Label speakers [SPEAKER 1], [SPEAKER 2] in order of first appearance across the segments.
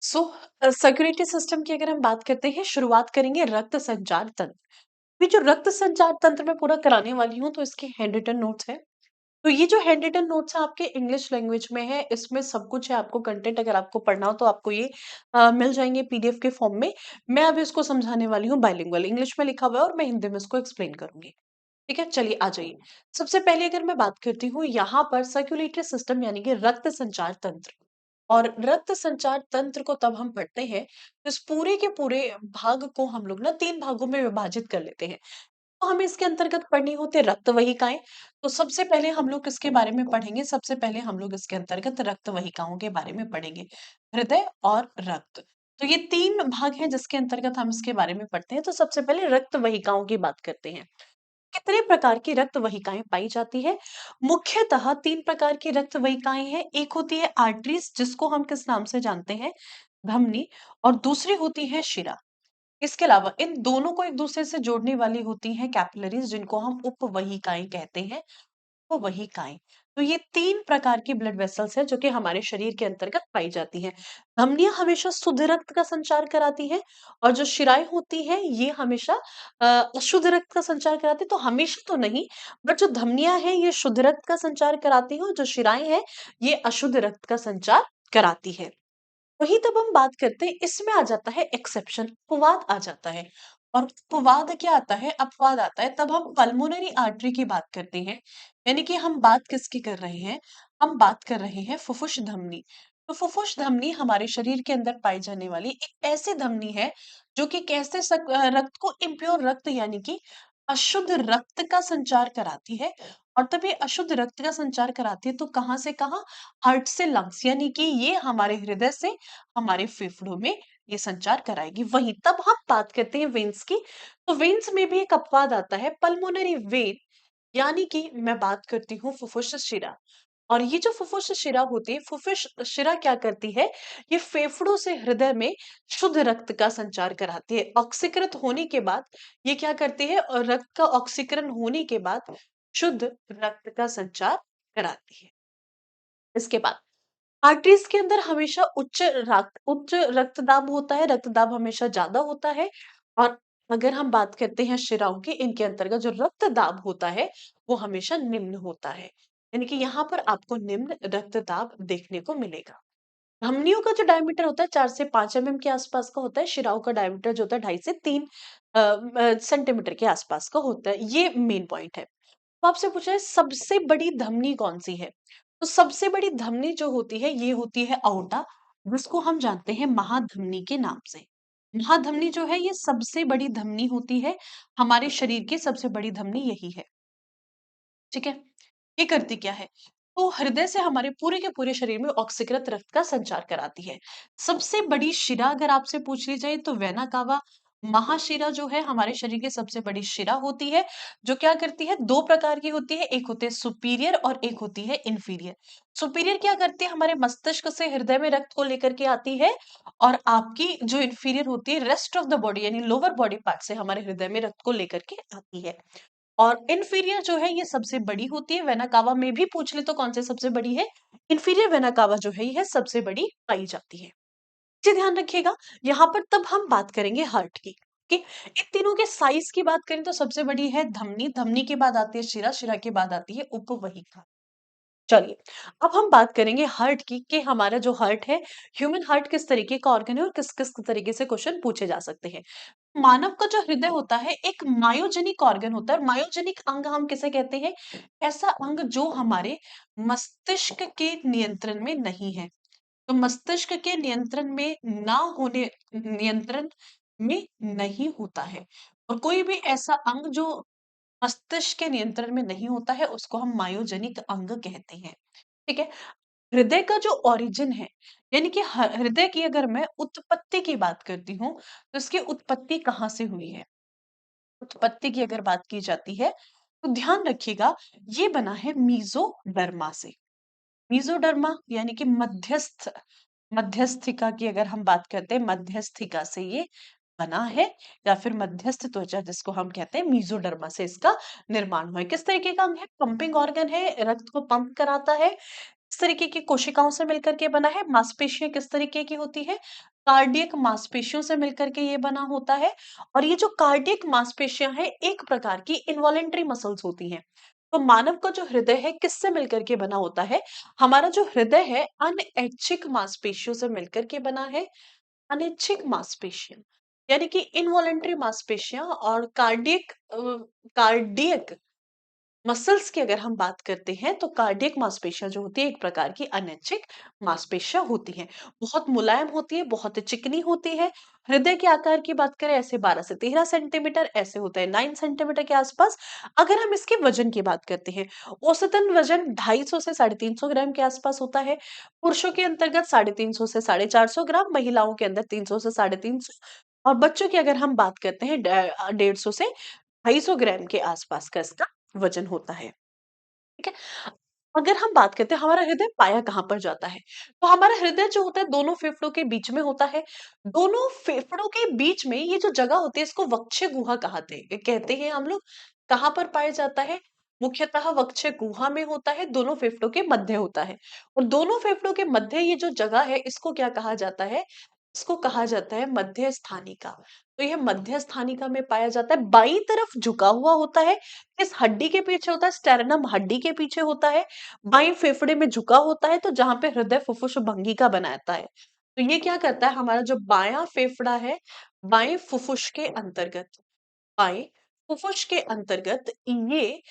[SPEAKER 1] सो circulatory system की अगर हम बात करते हैं, शुरुआत करेंगे रक्त संचार तंत्र। ये जो रक्त संचार तंत्र मैं पूरा कराने वाली हूँ, तो इसके हैंड रिटन नोट्स हैं। तो ये जो हैंड रिटन नोट्स हैं आपके इंग्लिश लैंग्वेज में है, इसमें सब कुछ है। आपको कंटेंट अगर आपको पढ़ना हो तो आपको ये मिल जाएंगे पीडीएफ के फॉर्म में। मैं अभी इसको समझाने वाली हूँ बाइलिंगुअल, इंग्लिश में लिखा हुआ है और मैं हिंदी में इसको एक्सप्लेन करूंगी। ठीक है, चलिए आ जाइए। सबसे पहले अगर मैं बात करती हूँ यहाँ पर सर्कुलेटरी सिस्टम यानी कि रक्त संचार तंत्र। और रक्त संचार तंत्र को तब हम पढ़ते हैं, तो इस पूरे के पूरे भाग को हम लोग ना 3 भागों में विभाजित कर लेते हैं। तो हमें इसके अंतर्गत पढ़नी होती है रक्त वाहिकाएँ। तो सबसे पहले हम लोग किसके बारे में पढ़ेंगे? सबसे पहले हम लोग इसके अंतर्गत रक्त वाहिकाओं के बारे में पढ़ेंगे। हृदय और रक्त। तो ये 3 भाग हैं जिसके अंतर्गत हम इसके बारे में पढ़ते हैं। तो सबसे पहले रक्त वाहिकाओं की बात करते हैं। कितने प्रकार की रक्त वाहिकाएं पाई जाती है? मुख्यतः 3 प्रकार की रक्त वाहिकाएं हैं। एक होती है आर्टरीज, जिसको हम किस नाम से जानते हैं? धमनी। और दूसरी होती है शिरा। इसके अलावा इन दोनों को एक दूसरे से जोड़ने वाली होती हैं कैपिलरीज, जिनको हम उपवाहिकाएं कहते हैं। वो वही काएं। तो ये 3 प्रकार की ब्लड वेसल्स हैं जो कि हमारे शरीर के अंतर्गत पाई जाती हैं। धमनियाँ हमेशा शुद्ध रक्त का संचार कराती हैं और जो शिराएँ होती हैं ये हमेशा अशुद्ध रक्त का संचार कराती हैं। तो हमेशा तो नहीं, बट जो धमनियाँ हैं ये शुद्ध रक्त का संचार कराती हैं और जो शिराएँ हैं ये अशुद्ध रक्त का संचार कराती है। वहीं तब हम बात करते हैं, इसमें आ जाता है एक्सेप्शन, अपवाद आ जाता है। और अपवाद क्या आता है? अपवाद आता है तब हम पल्मोनरी आर्टरी की बात करते हैं। यानी कि हम बात किसकी कर रहे हैं? हम बात कर रहे हैं फुफ्फुस धमनी। तो फुफ्फुस धमनी हमारे शरीर के अंदर पाई जाने वाली एक ऐसी धमनी है जो कि कैसे रक्त को इम्प्योर रक्त यानी कि अशुद्ध रक्त का संचार कराती है। और तब ये अशुद्ध रक्त का संचार कराती है तो कहाँ से कहाँ? हार्ट से लंग्स, यानी कि ये हमारे हृदय से हमारे फेफड़ों में ये संचार कराएगी। वहीं तब हम बात करते हैं वेन्स की। तो वेन्स में भी एक अपवाद आता है, पल्मोनरी वेन, यानी कि मैं बात करती हूँ फुफ्फुस शिरा। और ये जो फुफ्फुस शिरा होती है, फुफ्फुस शिरा क्या करती है? ये फेफड़ों से हृदय में शुद्ध रक्त का संचार कराती है। ऑक्सीकृत होने के बाद ये क्या करती है? रक्त का ऑक्सीकरण होने के बाद शुद्ध रक्त का संचार कराती है। इसके बाद आर्टरीज के अंदर हमेशा उच्च रक्तदाब होता है, रक्तदाब हमेशा ज्यादा होता है। और अगर हम बात करते हैं शिराओं की, इनके अंतर्गत जो रक्तदाब होता है वो हमेशा निम्न होता है। यानी कि यहाँ पर आपको निम्न रक्तदाब देखने को मिलेगा। धमनियों का जो डायमीटर होता है 4 से 5 एमएम के आसपास का होता है। शिराओं का डायमीटर जो होता है 2.5 से 3 सेंटीमीटर के आसपास का होता है। ये मेन पॉइंट है। तो आपसे पूछा है सबसे बड़ी धमनी कौन सी है? तो सबसे बड़ी धमनी जो होती है ये होती है अओर्टा, जिसको हम जानते हैं महाधमनी के नाम से। महाधमनी जो है ये सबसे बड़ी धमनी होती है। हमारे शरीर की सबसे बड़ी धमनी यही है। ठीक है, ये करती क्या है? तो हृदय से हमारे पूरे के पूरे शरीर में ऑक्सीकृत रक्त का संचार कराती है। सबसे बड़ी शिरा अगर आपसे पूछ ली जाए तो वेना कावा, महाशिरा जो है हमारे शरीर की सबसे बड़ी शिरा होती है। जो क्या करती है? दो प्रकार की होती है, एक होती है सुपीरियर और एक होती है इंफीरियर। सुपीरियर क्या करती है? हमारे मस्तिष्क से हृदय में रक्त को लेकर के आती है। और आपकी जो इंफीरियर होती है रेस्ट ऑफ द बॉडी यानी लोअर बॉडी पार्ट से हमारे हृदय में रक्त को लेकर के आती है। और इन्फीरियर जो है ये सबसे बड़ी होती है। वेना कावा में भी पूछ ले तो कौन से सबसे बड़ी है? इन्फीरियर वेना कावा जो है यह सबसे बड़ी पाई जाती है। जी ध्यान रखिएगा। यहाँ पर तब हम बात करेंगे हार्ट की। कि इन तीनों के साइज की बात करें तो सबसे बड़ी है धमनी, धमनी के बाद आती है शिरा, शिरा के बाद आती है उपवहिका। चलिए, अब हम बात करेंगे हार्ट की कि हमारा जो हार्ट है, ह्यूमन हार्ट किस तरीके का ऑर्गन है और किस-किस तरीके से क्वेश्चन पूछे जा सकते हैं। मानव का जो हृदय होता है एक मायोजेनिक ऑर्गन होता है। मायोजेनिक अंग हम किसे कहते हैं? ऐसा अंग जो हमारे मस्तिष्क के नियंत्रण में नहीं है। तो मस्तिष्क के नियंत्रण में नहीं होता है। और कोई भी ऐसा अंग जो मस्तिष्क के नियंत्रण में नहीं होता है उसको हम मायोजेनिक अंग कहते हैं। ठीक है? हृदय का जो ओरिजिन है, यानी कि हृदय की अगर मैं उत्पत्ति की बात करती हूँ, तो इसकी उत्पत्ति कहाँ से हुई है? उत्पत्ति की अगर बात की जाती है, तो ध्यान रखिएगा ये बना है मीज़ोडर्मा से। मीज़ोडर्मा यानी कि मध्यस्थिका की अगर हम बात करते हैं, मध्यस्थिका से ये बना है। या फिर मध्यस्थ त्वचा जिसको हम कहते हैं, मीज़ोडर्मा से इसका निर्माण हुआ है। किस तरीके का अंग है? पंपिंग ऑर्गन है, रक्त को पंप कराता है। किस तरीके की कोशिकाओं से मिलकर के बना है? मांसपेशियाँ किस तरीके की होती है? कार्डियक मांसपेशियों से मिलकर के ये बना होता है और ये जो कार्डियक मांसपेशियाँ हैं, एक प्रकार की इन्वॉलंटरी मसल्स होती हैं। तो मानव का जो हृदय है, किससे मिलकर के बना होता है? हमारा जो हृदय है, अनैच्छिक मांसपेशियों से मिलकर के बना है। अनैच्छिक मांसपेशियाँ, यानी कि इन्वॉलंटरी मांसपेशियाँ और कार्डियक मसल्स की अगर हम बात करते हैं तो कार्डियक मांसपेशियां जो होती है एक प्रकार की अनैच्छिक मांसपेशियां होती हैं। बहुत मुलायम होती है, बहुत चिकनी होती है। हृदय के आकार की बात करें ऐसे 12 से 13 सेंटीमीटर ऐसे होता है 9 सेंटीमीटर के आसपास। अगर हम इसके वजन की बात करते हैं, औसतन वजन 250 से 350 ग्राम के आसपास होता है। पुरुषों के अंतर्गत 350 से 450 ग्राम, महिलाओं के अंदर 300 से 350 और बच्चों की अगर हम बात करते हैं 150 से 250 ग्राम के आसपास का इसका वजन होता है। ठीक है? अगर हम बात करते हैं हमारा हृदय पाया कहाँ पर जाता है? तो हमारा हृदय जो होता है दोनों फेफड़ों के बीच में होता है। दोनों फेफड़ों के बीच में ये जो जगह होती है इसको वक्ष गुहा कहते हैं हम लोग। कहाँ पर पाया जाता है? मुख्यतः वक्ष गुहा में होता है, दोनों फेफड़ों के मध्य होता है। और दोनों फेफड़ों के मध्य ये जो जगह है इसको क्या कहा जाता है? इसको कहा जाता है मध्य स्थानिका। तो यह मध्य स्थानिका में पाया जाता है, बाईं तरफ झुका हुआ होता है। किस हड्डी के पीछे होता है? स्टेरनम हड्डी के पीछे होता है। बाएं फेफड़े में झुका होता है तो जहां पे हृदय फुफ्फुस भंगिका बनाता है। तो ये क्या करता है? हमारा जो बायां फेफड़ा है, बाएं फुफ्फुस के अंतर्गत, बाएं फुफ्फुस के अंतर्गत ये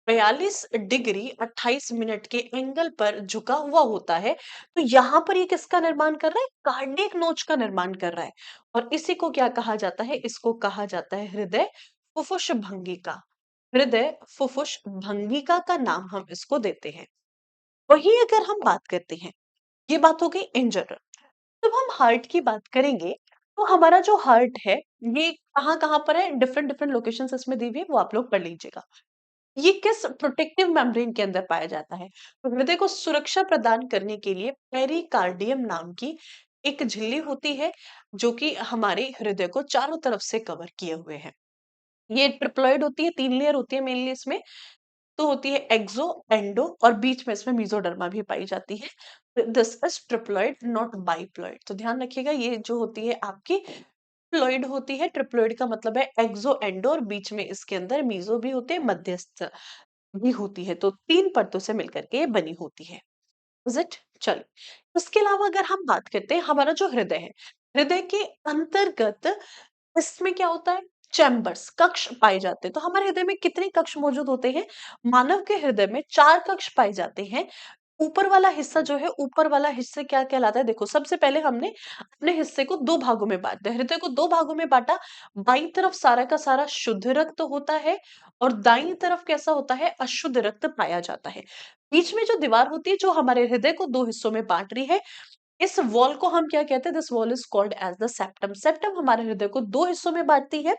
[SPEAKER 1] 42 डिग्री 28 मिनट के एंगल पर झुका हुआ होता है। तो यहाँ पर ये किसका निर्माण कर रहा है? कार्डियक नोच का निर्माण कर रहा है। और इसी को क्या कहा जाता है? इसको कहा जाता है हृदय फुफ्फुस भंगिका। हृदय फुफ्फुस भंगिका का नाम हम इसको देते हैं। वही अगर हम बात करते हैं, ये बात हो गई इन जनरल। जब हम हार्ट की बात करेंगे तो हमारा जो हार्ट है ये कहाँ कहाँ पर है? डिफरेंट डिफरेंट लोकेशन इसमें दी हुई है, वो आप लोग पढ़ लीजिएगा। ये किस प्रोटेक्टिव मेम्ब्रेन के अंदर पाया जाता है? तो हृदय को सुरक्षा प्रदान करने के लिए पेरिकार्डियम नाम की एक झिल्ली होती है जो कि हमारे हृदय को चारों तरफ से कवर किए हुए है। ये ट्रिप्लॉइड होती है, 3 लेयर होती है मेनली इसमें। तो होती है एक्सो, एंडो और बीच में इसमें मेसोडर्मा भी पाई जाती है। This is triploid not diploid. तो ध्यान रखिएगा ये जो होती है आपकी ट्रिप्लॉइड होती है। ट्रिप्लॉइड का मतलब है एक्सो, एंडो और बीच में इसके अंदर मीजो भी होते हैं, मध्यस्थ भी होती है। तो 3 परतों से मिलकर के ये बनी होती है। Is it? चलिए, इसके अलावा अगर हम बात करते हैं हमारा जो हृदय है, हृदय के अंतर्गत इसमें क्या होता है? चैम्बर्स, कक्ष पाए जाते हैं। तो हमारे हृदय में कितने कक्ष मौजूद होते हैं? मानव के हृदय में 4 कक्ष पाए जाते हैं। ऊपर वाला हिस्सा जो है, ऊपर वाला हिस्सा क्या कहलाता है? देखो, सबसे पहले हमने अपने हिस्से को 2 भागों में बाँट दिया, हृदय को 2 भागों में बाँटा। बाईं तरफ सारा का सारा शुद्ध रक्त होता है और दाईं तरफ कैसा होता है? अशुद्ध रक्त पाया जाता है। बीच में जो दीवार होती है, जो हमारे हृदय को 2 हिस्सों में बाँट रही है, इस वॉल को हम क्या कहते हैं? This wall is called as the septum. Septum हमारे हृदय को 2 हिस्सों में बाँटती है।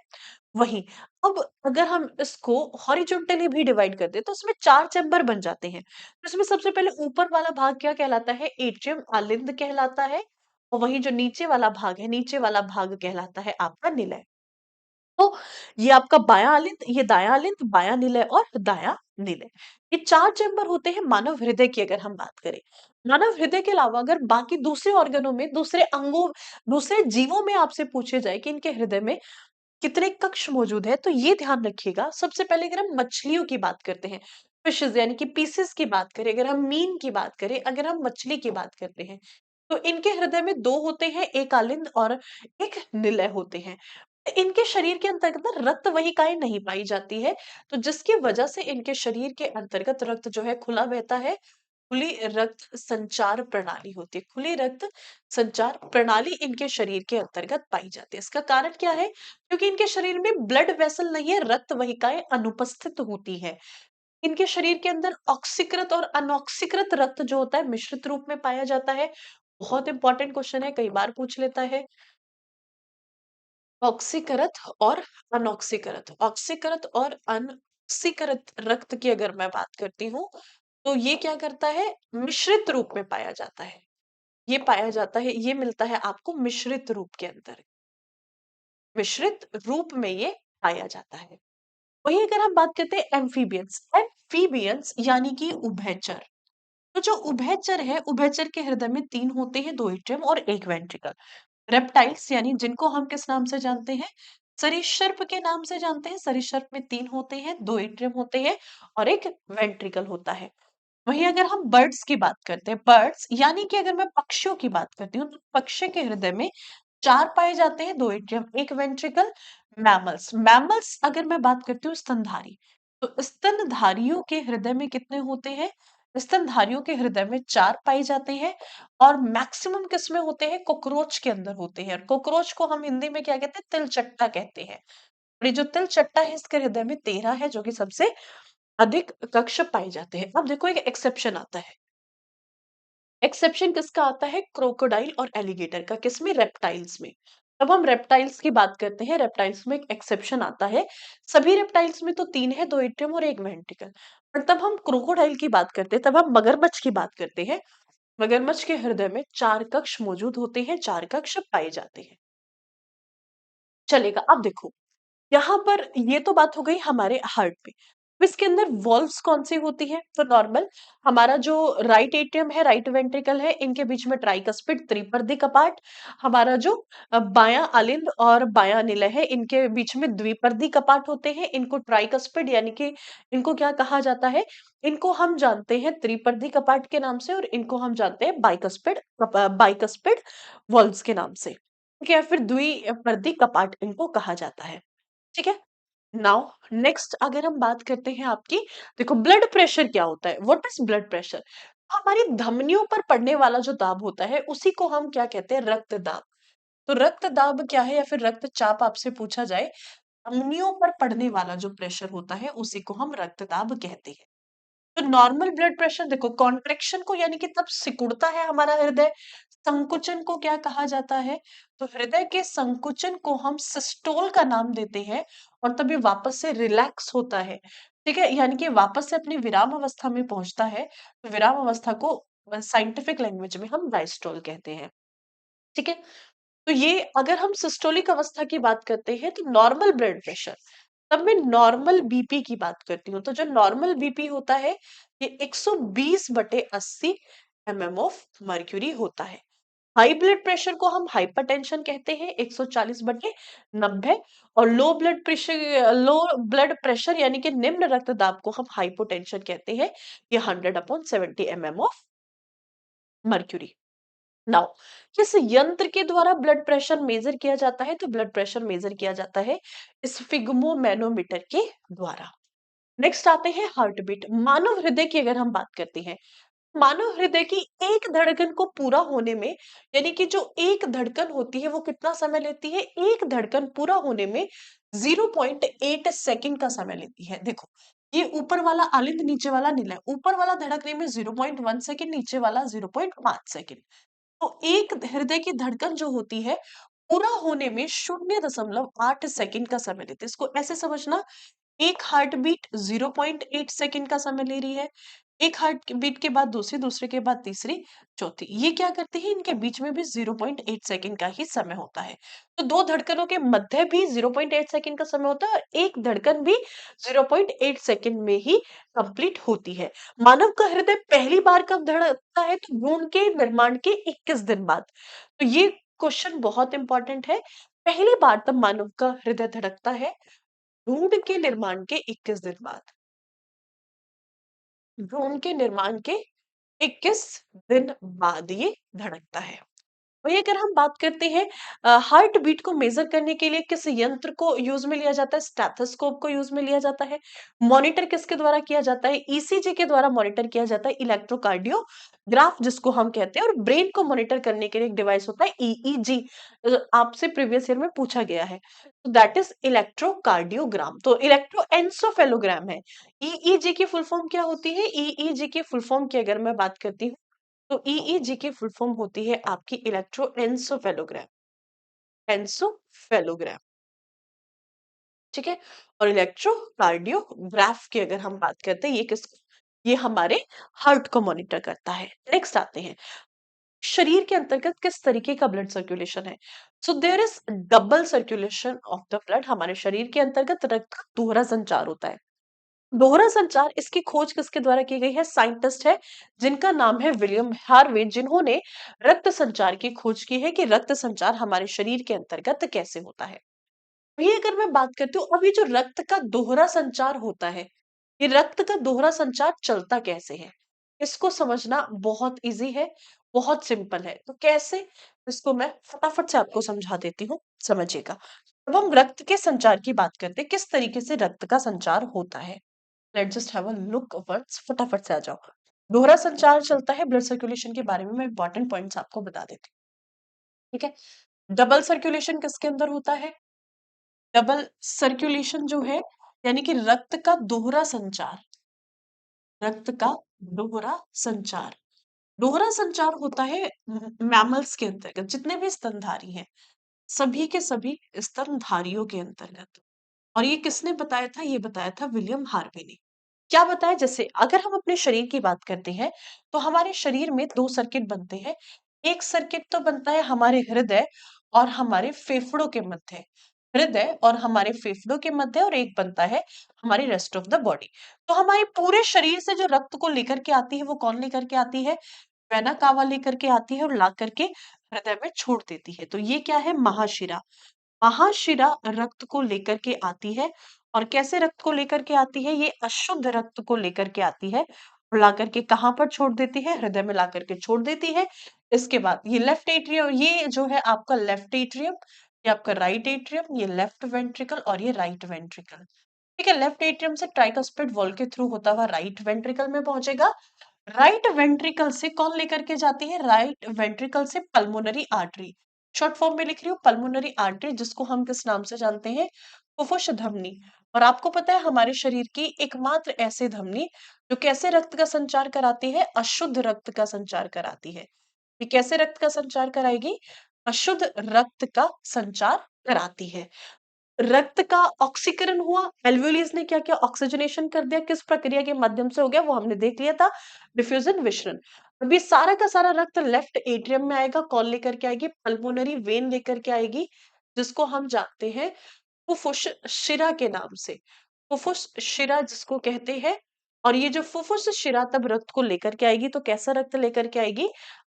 [SPEAKER 1] वहीं अब अगर हम इसको हॉरिजॉन्टली भी डिवाइड कर दें तो इसमें 4 चैम्बर बन जाते हैं। तो इसमें सबसे पहले ऊपर वाला भाग क्या कहलाता है? एट्रियम अलिंद कहलाता है और वहीं जो नीचे वाला भाग है, नीचे वाला भाग कहलाता है आपका निलय। तो ये आपका बायाँ अलिंद, ये दायाँ अलिंद, बायाँ निलय और दायाँ निलय। ये 4 चैम्बर होते हैं मानव हृदय की अगर हम बात करें। मानव हृदय के अलावा अगर बाकी दूसरे ऑर्गनों में, दूसरे अंगों, दूसरे जीवों में आपसे पूछे जाए कि इनके हृदय में कितने कक्ष मौजूद है, तो ये ध्यान रखिएगा। सबसे पहले अगर हम मछलियों की बात करते हैं, फिशेज़ यानी कि पीसेस की बात करें, अगर हम मीन की बात करें, अगर हम मछली की बात करते हैं, तो इनके हृदय में 2 होते हैं, एक आलिंद और एक निलय होते हैं। इनके शरीर के अंतर्गत ना रक्त वाहिकाएँ नहीं पाई जाती है, तो जिसकी वजह से इनके शरीर के अंतर्गत रक्त जो है खुला बहता है। खुली रक्त संचार प्रणाली होती है, खुली रक्त संचार प्रणाली इनके शरीर के अंतर्गत पाई जाती है। इसका कारण क्या है? क्योंकि इनके शरीर में ब्लड वेसल नहीं है, रक्त वाहिकाएं अनुपस्थित होती है। इनके शरीर के अंदर ऑक्सीकृत और अनऑक्सीकृत रक्त जो होता है मिश्रित रूप में पाया जाता है। बहुत इंपॉर्टेंट क्वेश्चन है, कई बार पूछ लेता है। ऑक्सीकृत और अनऑक्सीकृत, ऑक्सीकृत और अनऑक्सीकृत रक्त की अगर मैं बात करती हूँ, तो ये क्या करता है? मिश्रित रूप में पाया जाता है। ये पाया जाता है, ये मिलता है आपको मिश्रित रूप के अंदर। मिश्रित रूप में ये पाया जाता है। वहीं अगर हम बात करते हैं एम्फीबियंस, एम्फीबियंस यानी कि उभयचर। तो जो उभयचर है, उभयचर के हृदय में 3 होते हैं, 2 एट्रियम और 1 वेंट्रिकल। रेप्टाइल्स यानी जिनको हम किस नाम से जानते हैं? सरीसृप के नाम से जानते हैं। सरीसृप में 3 होते हैं, 2 एट्रियम होते हैं और 1 वेंट्रिकल होता है। वहीं अगर हम बर्ड्स की बात करते हैं, बर्ड्स यानी कि अगर मैं पक्षियों की बात करती हूँ, तो पक्षी के हृदय में 4 पाए जाते हैं, 2 एट्रियम, 1 वेंट्रिकल। मैमल्स, मैमल्स अगर मैं बात करती हूँ स्तनधारी, तो स्तनधारियों के हृदय में कितने होते हैं? स्तनधारियों के हृदय में 4 पाए जाते हैं और मैक्सिमम किसमें होते हैं? कॉकरोच के अंदर होते हैं। और कॉकरोच को हम हिंदी में क्या कहते हैं? तिलचट्टा कहते हैं। और ये जो तिलचट्टा है इसके हृदय में 13 है, जो कि सबसे अधिक कक्ष पाए जाते हैं। अब देखो एक एक्सेप्शन आता है। एक्सेप्शन किसका आता है? क्रोकोडाइल और एलिगेटर का। किसमें? रेप्टाइल्स में। जब हम रेप्टाइल्स की बात करते हैं, रेप्टाइल्स में एक एक्सेप्शन आता है। सभी रेप्टाइल्स में तो 3 है, 2 एट्रियम और 1 वेंट्रिकल। और तब हम क्रोकोडाइल की बात करते हैं, तब हम मगरमच्छ की बात करते हैं। मगरमच्छ के हृदय में 4 कक्ष मौजूद होते हैं, 4 कक्ष पाए जाते हैं। चलेगा। अब देखो, यहाँ पर ये तो बात हो गई हमारे हार्ट पे। अब इसके अंदर वॉल्व्स कौन सी होती है? तो नॉर्मल हमारा जो राइट एट्रियम है, राइट वेंट्रिकल है, इनके बीच में ट्राइकस्पिड त्रिपर्दी कपाट। हमारा जो बायां अलिंद और बायां निलय है, इनके बीच में द्विपर्दी कपाट होते हैं। इनको ट्राइकस्पिड यानी कि इनको क्या कहा जाता है? इनको हम जानते हैं त्रिपर्दी कपाट के नाम से और इनको हम जानते हैं बाइकस्पिड वॉल्व्स के नाम से। ठीक है, फिर द्विपर्दी कपाट इनको कहा जाता है। ठीक है। नाउ नेक्स्ट अगर हम बात करते हैं आपकी, देखो ब्लड प्रेशर क्या होता है? What is blood pressure? हमारी धमनियों पर पड़ने वाला जो दाब होता है उसी को हम क्या कहते हैं? रक्त दाब। तो रक्त दाब क्या है या फिर रक्तचाप आपसे पूछा जाए, धमनियों पर पड़ने वाला जो प्रेशर होता है उसी को हम रक्तदाब कहते हैं। तो नॉर्मल ब्लड प्रेशर देखो, कॉन्ट्रेक्शन को यानी कि तब सिकुड़ता है हमारा हृदय। संकुचन को क्या कहा जाता है? तो हृदय के संकुचन को हम सिस्टोल का नाम देते हैं और तब ये वापस से रिलैक्स होता है। ठीक है, यानी कि वापस से अपनी विराम अवस्था में पहुंचता है। तो विराम अवस्था को साइंटिफिक लैंग्वेज में हम डायस्टोल कहते हैं। ठीक है। तो ये अगर हम सिस्टोलिक अवस्था की बात करते हैं तो नॉर्मल ब्लड प्रेशर, तब मैं नॉर्मल बीपी की बात करती हूँ। तो जो नॉर्मल बीपी होता है ये 120/80 mm ऑफ मर्क्यूरी होता है। हाई ब्लड प्रेशर को हम हाइपरटेंशन कहते हैं, 140/90। और लो ब्लड प्रेशर यानी कि निम्न रक्तदाब को हम हाइपोटेंशन कहते हैं, ये 100/70 mm ऑफ मर्क्यूरी। नाउ किस यंत्र के द्वारा ब्लड प्रेशर मेजर किया जाता है? तो ब्लड प्रेशर मेजर किया जाता है स्फिग्मोमेनोमीटर के द्वारा। नेक्स्ट आते हैं हार्ट बीट। मानव हृदय की अगर हम बात करते हैं, मानव हृदय की एक धड़कन को पूरा होने में, यानी कि जो एक धड़कन होती है वो कितना समय लेती है? एक धड़कन पूरा होने में 0.8 सेकंड का समय लेती है। देखो, ये ऊपर वाला आलिंद, नीचे वाला निलय। ऊपर वाला धड़कने में 0.1 सेकंड, नीचे वाला 0.5 सेकंड। तो एक हृदय की धड़कन जो होती है पूरा होने में 0.8 सेकंड का समय लेते हैं। इसको ऐसे समझना, एक हार्ट बीट 0.8 सेकंड का समय ले रही है। एक हार्ट बीट के बाद दूसरी, दूसरे के बाद तीसरी, चौथी। ये क्या करती है? इनके बीच में भी 0.8 सेकंड का ही समय होता है। तो दो धड़कनों के मध्य भी 0.8 सेकंड का समय होता है और एक धड़कन भी 0.8 सेकंड में ही कंप्लीट होती है। मानव का हृदय पहली बार कब धड़कता है? तो भ्रूण के निर्माण के 21 दिन बाद। तो ये क्वेश्चन बहुत इंपॉर्टेंट है। पहली बार तब मानव का हृदय धड़कता है भ्रूण के निर्माण के 21 दिन बाद। भ्रूण के निर्माण के 21 दिन बाद ये धड़कता है। वही अगर हम बात करते हैं हार्ट बीट को मेजर करने के लिए किस यंत्र को यूज में लिया जाता है? स्टेथोस्कोप को यूज में लिया जाता है। मॉनिटर किसके द्वारा किया जाता है? ईसीजी के द्वारा मॉनिटर किया जाता है, इलेक्ट्रोकार्डियोग्राफ जिसको हम कहते हैं। और ब्रेन को मॉनिटर करने के लिए एक डिवाइस होता है ईईजी, आपसे प्रीवियस ईयर में पूछा गया है। तो दैट इज इलेक्ट्रोकार्डियोग्राम। तो इलेक्ट्रोएन्सेफेलोग्राम है। ईईजी की फुल फॉर्म क्या होती है? ईईजी की फुल फॉर्म की अगर मैं बात करती हूँ तो ईईजी की फुल फॉर्म होती है आपकी इलेक्ट्रोएन्सेफेलोग्राम। एन्सेफेलोग्राम, ठीक है। और इलेक्ट्रोकार्डियोग्राफ की अगर हम बात करते हैं, ये हमारे हार्ट को मॉनिटर करता है। नेक्स्ट आते हैं, शरीर के अंतर्गत किस तरीके का ब्लड सर्कुलेशन है? So there is double circulation of the blood. हमारे शरीर के अंतर्गत रक्त का दोहरा संचार होता है। दोहरा संचार इसकी खोज किसके द्वारा की गई है? साइंटिस्ट है जिनका नाम है विलियम हार्वे, जिन्होंने रक्त संचार की खोज की है कि रक्त संचार हमारे शरीर के अंतर्गत कैसे होता है। ये अगर मैं बात करती हूँ, अब ये जो रक्त का दोहरा संचार होता है, ये रक्त का दोहरा संचार चलता कैसे है? इसको समझना बहुत इजी है, बहुत सिंपल है। तो कैसे? इसको मैं फटाफट से आपको समझा देती हूँ, समझिएगा। अब हम रक्त के संचार की बात करते हैं, किस तरीके से रक्त का संचार होता है। Let's just have a look words, फटाफट से आ जाओ। दोहरा संचार चलता है, ब्लड सर्कुलेशन के बारे में मैं इंपॉर्टेंट पॉइंट्स आपको बता देती हूँ, ठीक है। डबल सर्कुलेशन किसके अंदर होता है? डबल सर्कुलेशन जो है, यानी कि रक्त का दोहरा संचार, रक्त का दोहरा संचार, दोहरा संचार होता है मैमल्स के अंतर्गत, जितने भी स्तनधारी हैं सभी के सभी स्तनधारियों के अंतर्गत। और ये किसने बताया था? ये बताया था विलियम हार्वे ने। क्या बताया? जैसे अगर हम अपने शरीर की बात करते हैं, तो हमारे शरीर में 2 सर्किट बनते हैं। एक सर्किट तो बनता है हमारे हृदय और हमारे फेफड़ों के मध्य। हृदय और हमारे फेफड़ों के मध्य, और एक बनता है हमारी रेस्ट ऑफ द बॉडी। तो हमारे पूरे शरीर से जो रक्त को लेकर के आती है, वो कौन लेकर के आती है? वेना कावा लेकर के आती है और ला करके हृदय में छोड़ देती है। तो ये क्या है? महाशिरा। महाशिरा रक्त को लेकर के आती है। और कैसे रक्त को लेकर के आती है? ये अशुद्ध रक्त को लेकर के आती है और ला करके कहाँ पर छोड़ देती है? हृदय में ला करके छोड़ देती है। इसके बाद ये लेफ्ट एट्रियम, ये जो है आपका लेफ्ट एट्रियम, ये आपका राइट एट्रियम, ये लेफ्ट वेंट्रिकल और ये राइट वेंट्रिकल। ठीक है, लेफ्ट एट्रियम से ट्राइकस्पिड वॉल्व के थ्रू होता हुआ राइट वेंट्रिकल में पहुंचेगा। राइट वेंट्रिकल से कौन लेकर के जाती है? राइट वेंट्रिकल से पल्मोनरी आर्टरी, शॉर्ट फॉर्म में लिख रही हूँ पल्मोनरी आर्टरी, जिसको हम किस नाम से जानते हैं? फुफ्फुस धमनी। और आपको पता है हमारे शरीर की एकमात्र ऐसी धमनी जो कैसे रक्त का संचार कराती है? अशुद्ध रक्त का संचार कराती है। ये कैसे रक्त का संचार कराएगी? अशुद्ध रक्त का संचार कराती है। रक्त का ऑक्सीकरण हुआ, एल्वेओलिस ने क्या किया? ऑक्सीजनेशन कर दिया। किस प्रक्रिया के माध्यम से हो गया? वो हमने देख लिया था, डिफ्यूजन विसरण। अभी सारा का सारा रक्त लेफ्ट एट्रियम में आएगा, कौन लेकर के आएगी? पल्मोनरी वेन लेकर के आएगी, जिसको हम जानते हैं फुफ्फुस शिरा के नाम से। फुफ्फुस शिरा जिसको कहते हैं। और ये जो फुफ्फुस शिरा तब रक्त को लेकर के आएगी, तो कैसा रक्त लेकर के आएगी?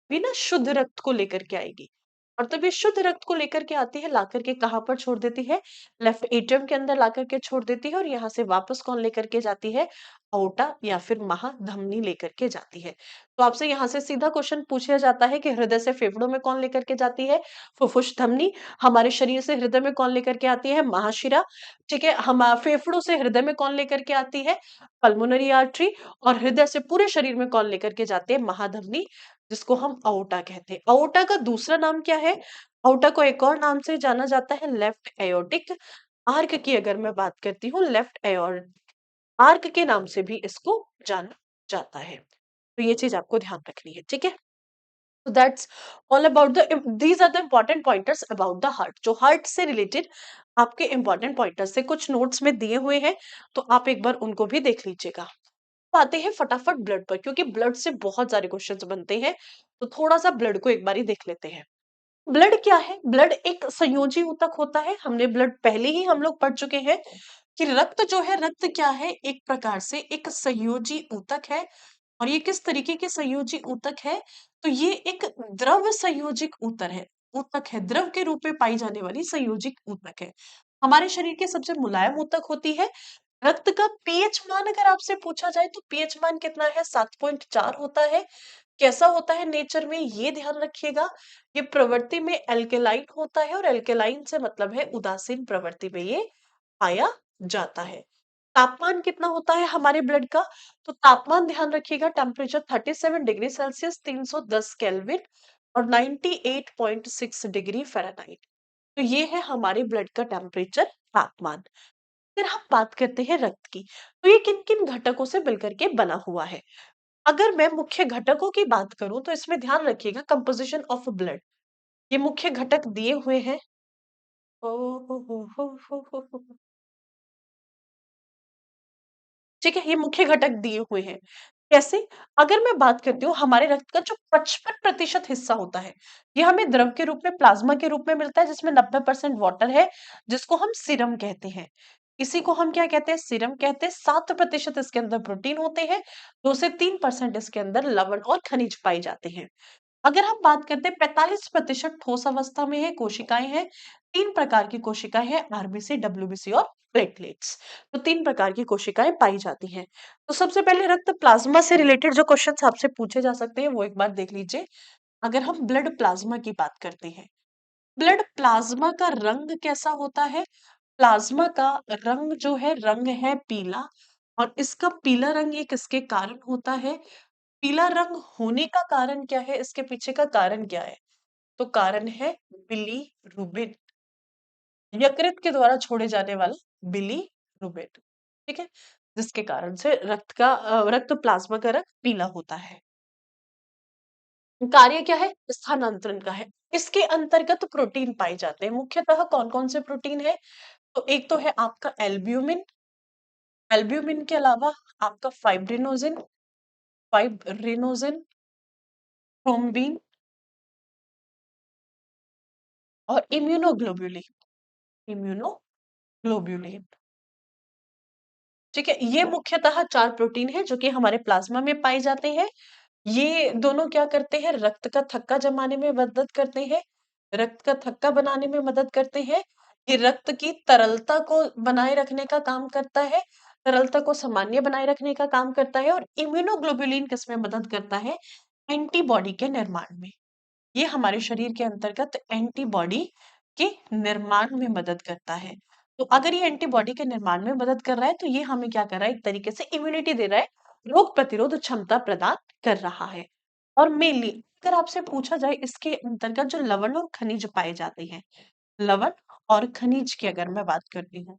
[SPEAKER 1] बिना शुद्ध रक्त को लेकर के आएगी। और तब ये शुद्ध रक्त को लेकर के आती है, लाकर के कहाँ पर छोड़ देती है? लेफ्ट एट्रियम के अंदर लाकर के छोड़ देती है। और यहाँ से वापस कौन लेकर के जाती है? अओर्टा या फिर महाधमनी लेकर के जाती है। तो आपसे यहाँ से सीधा क्वेश्चन पूछा जाता है कि हृदय से फेफड़ों में कौन लेकर के जाती है? फुफ्फुस धमनी। हमारे शरीर से हृदय में कौन लेकर के आती है? महाशिरा। ठीक है, हम फेफड़ों से हृदय में कौन लेकर के आती है? Pulmonary artery. और हृदय से पूरे शरीर में कौन लेकर के जाती है? महाधमनी, जिसको हम अओर्टा कहते हैं। अओर्टा का दूसरा नाम क्या है? अओर्टा को एक और नाम से जाना जाता है लेफ्ट एयोर्टिक आर्क की अगर मैं बात करती हूँ, लेफ्ट एयोर्टिक आर्क के नाम से भी इसको जाना जाता है। तो ये चीज आपको ध्यान रखनी है, ठीक है। तो that's all about the these are the important pointers about the heart. जो हार्ट से रिलेटेड आपके इंपॉर्टेंट पॉइंटर्स से कुछ नोट्स में दिए हुए हैं, तो आप एक बार उनको भी देख लीजिएगा। अब आते हैं फटाफट ब्लड पर, क्योंकि ब्लड से बहुत सारे क्वेश्चंस बनते हैं। तो थोड़ा सा ब्लड को एक बारी देख लेते हैं। ब्लड क्या है? ब्लड एक संयोजी ऊतक होता है। हमने ब्लड पहले ही हम लोग पढ़ चुके हैं कि रक्त जो है, रक्त क्या है? एक प्रकार से एक संयोजी ऊतक है। और ये किस तरीके के संयोजी ऊतक है? तो ये एक द्रव संयोजिक ऊतक है। ऊतक है, द्रव के रूप में पाई जाने वाली संयोजिक ऊतक है। हमारे शरीर की सबसे मुलायम ऊतक होती है। रक्त का पीएच मान अगर आपसे पूछा जाए, तो पीएच मान कितना है? 7.4 होता है। कैसा होता है नेचर में? ये ध्यान रखिएगा। ये प्रवृत्ति में एल्केलाइन होता है, और एल्केलाइन से मतलब है उदासीन प्रवृत्ति में ये पाया जाता है। तापमान कितना होता है हमारे ब्लड का? तो तापमान ध्यान रखिएगा, टेम्परेचर 37 डिग्री सेल्सियस 310 केल्विन और 98.6 डिग्री फ़ारेनहाइट। तो ये है हमारे ब्लड का टेम्परेचर, तापमान। फिर हम बात करते हैं रक्त की। तो ये किन-किन घटकों से मिलकर के बना हुआ है? अगर मैं मुख्य घटकों की बात करूँ, तो इसमें ध्यान रखिएगा कंपोज़िशन ऑफ ब्लड। ये मुख्य घटक दिए हुए हैं। ओ हो। ठीक है, ये मुख्य घटक दिए हुए हैं। कैसे? अगर मैं बात करती हूँ, हमारे रक्त का जो 55% हिस्सा होता है, ये हमें द्रव के रूप में, प्लाज्मा के रूप में मिलता है, जिसमें 90% वाटर है, जिसको हम सीरम कहते हैं। इसी को हम क्या कहते हैं? सीरम कहते हैं। 7% इसके अंदर प्रोटीन होते हैं, 2 से 3% इसके अंदर लवण और खनिज पाए जाते हैं। अगर हम बात करते हैं 45% ठोस अवस्था में है, कोशिकाएं हैं। 3 प्रकार की कोशिकाएं हैं, आरबीसी, डब्ल्यूबीसी और प्लेटलेट्स। तो 3 प्रकार की कोशिकाएं पाई जाती हैं। तो सबसे पहले रक्त प्लाज्मा से रिलेटेड जो क्वेश्चंस आपसे पूछे जा सकते हैं वो एक बार देख लीजिए। अगर हम ब्लड प्लाज्मा की बात करते हैं, ब्लड प्लाज्मा का रंग कैसा होता है? प्लाज्मा का रंग जो है, रंग है पीला। और इसका पीला रंग ये किसके कारण होता है? पीला रंग होने का कारण क्या है? इसके पीछे का कारण क्या है? तो कारण है बिलीरुबिन, यकृत के द्वारा छोड़े जाने वाला बिलीरुबिन। ठीक है, जिसके कारण से रक्त प्लाज्मा का रंग पीला होता है। कार्य क्या है? स्थानांतरण का है। इसके अंतर्गत प्रोटीन पाए जाते हैं। मुख्यतः कौन-कौन से प्रोटीन है? तो एक तो है आपका एल्ब्यूमिन, एल्ब्यूमिन के अलावा आपका फाइब्रिनोजेन, थ्रोम्बिन और इम्यूनोग्लोब्युलिन। ठीक है, ये मुख्यतः 4 प्रोटीन है जो कि हमारे प्लाज्मा में पाए जाते हैं। ये दोनों क्या करते हैं? रक्त का थक्का जमाने में मदद करते हैं, रक्त का थक्का बनाने में मदद करते हैं। ये रक्त की तरलता को बनाए रखने का काम करता है, तरलता को सामान्य बनाए रखने का काम करता है। और इम्यूनोग्लोबुलिन किसमें मदद करता है? एंटीबॉडी के निर्माण में। ये हमारे शरीर के अंतर्गत एंटीबॉडी के निर्माण में मदद करता है। तो अगर ये एंटीबॉडी के निर्माण में मदद कर रहा है तो ये हमें क्या कर रहा है? एक तरीके से इम्यूनिटी दे रहा है, रोग प्रतिरोध क्षमता प्रदान कर रहा है। और मेनली अगर आपसे पूछा जाए इसके अंतर्गत जो लवण और खनिज पाए जाते हैं, लवण और खनिज की अगर मैं बात करती हूँ,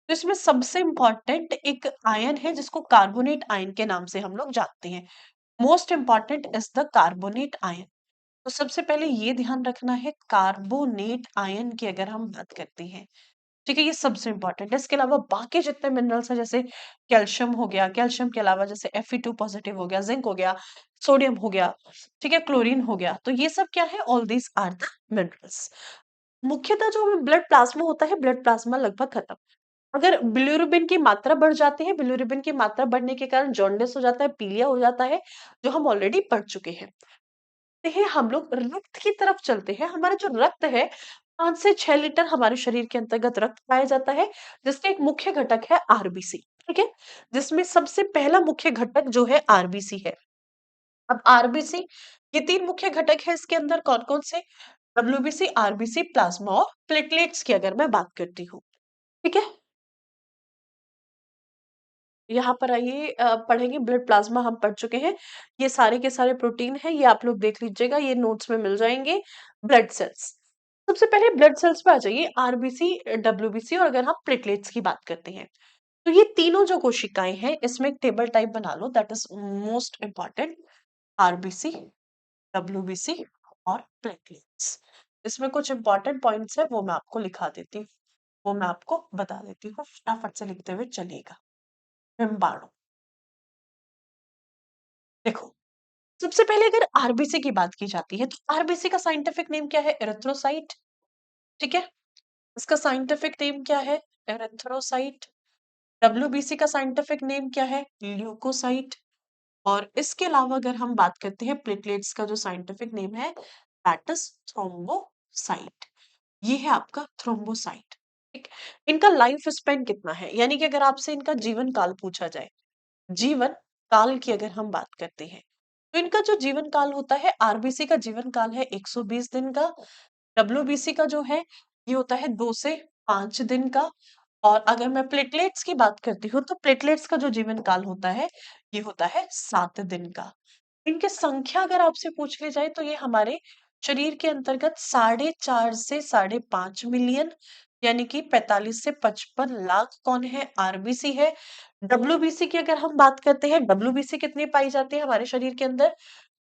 [SPEAKER 1] तो इसमें सबसे इम्पोर्टेंट एक आयन है जिसको कार्बोनेट आयन के नाम से हम लोग जानते हैं। Most important is the carbonate ion. तो सबसे पहले ये ध्यान रखना है, कार्बोनेट आयन की अगर हम बात करते हैं, ठीक है, ये सबसे इंपॉर्टेंट है। इसके अलावा बाकी जितने मिनरल्स हैं जैसे कैल्शियम हो गया, कैल्शियम के अलावा जैसे Fe2 पॉजिटिव हो गया, जिंक हो गया, सोडियम हो गया, ठीक है, क्लोरीन हो गया, तो ये सब क्या है? All these are the minerals. मुख्यतः जो हमें ब्लड प्लाज्मा होता है, ब्लड प्लाज्मा लगभग खत्म। अगर बिलिरुबिन की मात्रा बढ़ जाती है, बिलिरुबिन की मात्रा बढ़ने के कारण जॉन्डिस हो जाता है, पीलिया हो जाता है, जो हम ऑलरेडी पढ़ चुके हैं। देखिए हम लोग रक्त की तरफ चलते हैं। हमारा जो रक्त है, 5 से 6 लीटर हमारे शरीर के अंतर्गत रक्त पाया जाता है, जिसका एक मुख्य घटक है आरबीसी, ठीक है? जिसमें सबसे पहला मुख्य घटक जो है आरबीसी है। अब आरबीसी, ये 3 मुख्य घटक है इसके अंदर कौन-कौन से? डब्ल्यूबीसी, आरबीसी, प्लाज्मा और प्लेटलेट्स की अगर मैं बात करती हूँ, ठीक है? यहाँ पर आइए पढ़ेंगे ब्लड प्लाज्मा हम पढ़ चुके हैं। ये सारे के सारे प्रोटीन हैं, ये आप लोग देख लीजिएगा, ये नोट्स में मिल जाएँगे। ब्लड सेल्स, सबसे पहले ब्लड सेल्स पे आ जाइए, आरबीसी, डब्ल्यूबीसी और अगर हम प्लेटलेट्स की बात करते हैं, तो ये तीनों जो कोशिकाएँ हैं, इसमें एक टेबल टाइप बना लो that is most important, RBC, WBC और प्लेटलेट्स। इसमें कुछ इम्पोर्टेंट पॉइंट्स हैं, वो मैं आपको लिखा देती हूँ, वो मैं आपको बता देती हूँ, फटाफट से लिखते हुए चलिएगा। विम्बाणु, देखो सबसे पहले अगर आरबीसी की बात की जाती है, तो आरबीसी का साइंटिफिक नेम क्या है? एरिथ्रोसाइट, ठीक है? इसका साइंटिफिक नेम क्या है? एरिथ्रोसाइट। डब्ल्यूबीसी का साइंटिफिक नेम क्या है? ल्यूकोसाइट। और इसके अलावा अगर हम बात करते हैं प्लेटलेट्स का जो साइंटिफिक नेम है, दैट इज थ्रोम्बोसाइट। ये है आपका थ्रोम्बोसाइट। ठीक, इनका लाइफ स्पेन कितना है? यानी कि अगर आपसे इनका जीवन काल पूछा जाए, जीवन काल की अगर हम बात करते हैं, तो इनका जो जीवन काल होता है, आरबीसी का जीवन काल है 120 दिन का, डब्ल्यूबीसी का जो है ये होता है 2 से 5 दिन का। और अगर मैं प्लेटलेट्स की बात करती हूँ, तो प्लेटलेट्स का जो जीवन काल होता है, ये होता है 7 दिन का। इनकी संख्या अगर आपसे पूछ ली जाए, तो ये हमारे शरीर के अंतर्गत 4.5 से 5.5 मिलियन, यानी कि 45 से 55 लाख कौन है? आरबीसी है। डब्ल्यूबीसी की अगर हम बात करते हैं, डब्ल्यूबीसी कितनी पाई जाती है हमारे शरीर के अंदर?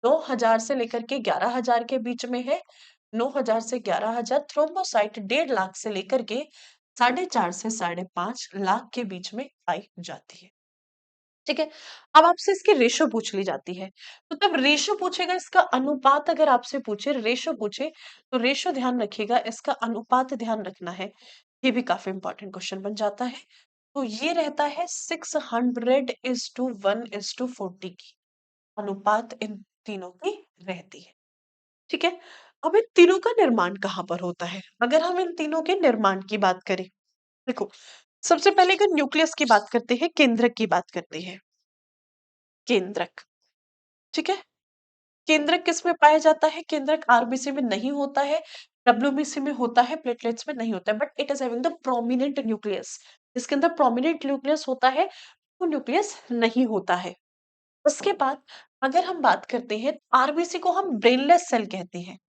[SPEAKER 1] 9,000 से लेकर के 11,000 के बीच में है। 9,000 से 11,000। थ्रोम्बोसाइट 1.5 लाख से लेकर के 4.5 से 5.5 लाख के बीच में पाई जाती है। ठीक है, अब आपसे इसकी रेशो पूछ ली जाती है, तो जब रेशो पूछेगा, इसका अनुपात अगर आपसे पूछे, रेशो पूछे, तो रेशो ध्यान रखिएगा, इसका अनुपात ध्यान रखना है। ये भी काफी इंपॉर्टेंट क्वेश्चन बन जाता है। तो ये रहता है 600:1:40 की अनुपात इन तीनों की रहती है। ठीक है। अब इन तीनों का निर्माण कहाँ पर होता है? अगर हम इन तीनों के निर्माण की बात करें, देखो, सबसे पहले अगर न्यूक्लियस की बात करते हैं, केंद्रक की बात करते हैं। केंद्रक, ठीक है। केंद्रक किस में पाया जाता है? केंद्रक आरबीसी में नहीं होता है, डब्ल्यूबीसी में होता है, प्लेटलेट्स में नहीं होता है, but it is having the prominent nucleus. इसके अंदर प्रोमिनेंट न्यूक्लियस होता है, वो न्यूक्लियस नहीं होता है। उसके बाद अगर हम बात करते हैं, आरबीसी को हम ब्रेनलेस सेल कहते हैं।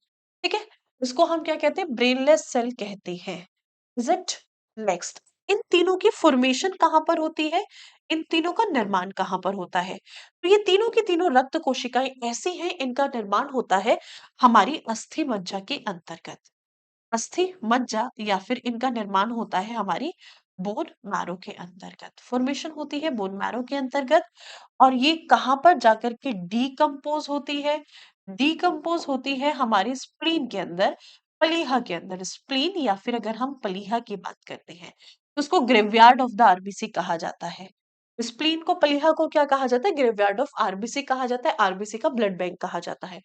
[SPEAKER 1] ठीक है। इसको हम क्या कहते हैं? ब्रेनलेस सेल कहते हैं। Is it? नेक्स्ट, इन तीनों की फॉर्मेशन कहां पर होती है? इन तीनों का निर्माण कहां पर होता है? तो ये तीनों की तीनों रक्त कोशिकाएं ऐसी हैं, इनका निर्माण होता है हमारी अस्थि मज्जा के अंतर्गत। अस्थि मज्जा या फिर इनका निर्माण होता है हमारी बोन मैरो के अंतर्गत। फॉर्मेशन होती है बोन मैरो के अंतर्गत। और ये कहां पर जाकर के डीकंपोज होती है? डीकंपोज होती है हमारी स्प्लीन के अंदर, प्लीहा के अंदर। स्प्लीन या फिर अगर हम प्लीहा की बात करते हैं तो उसको ग्रेवयार्ड ऑफ द आरबीसी कहा जाता है। स्प्लीन को, प्लीहा को क्या कहा जाता है? ग्रेवयार्ड ऑफ आरबीसी कहा जाता है, आरबीसी का ब्लड बैंक कहा जाता है।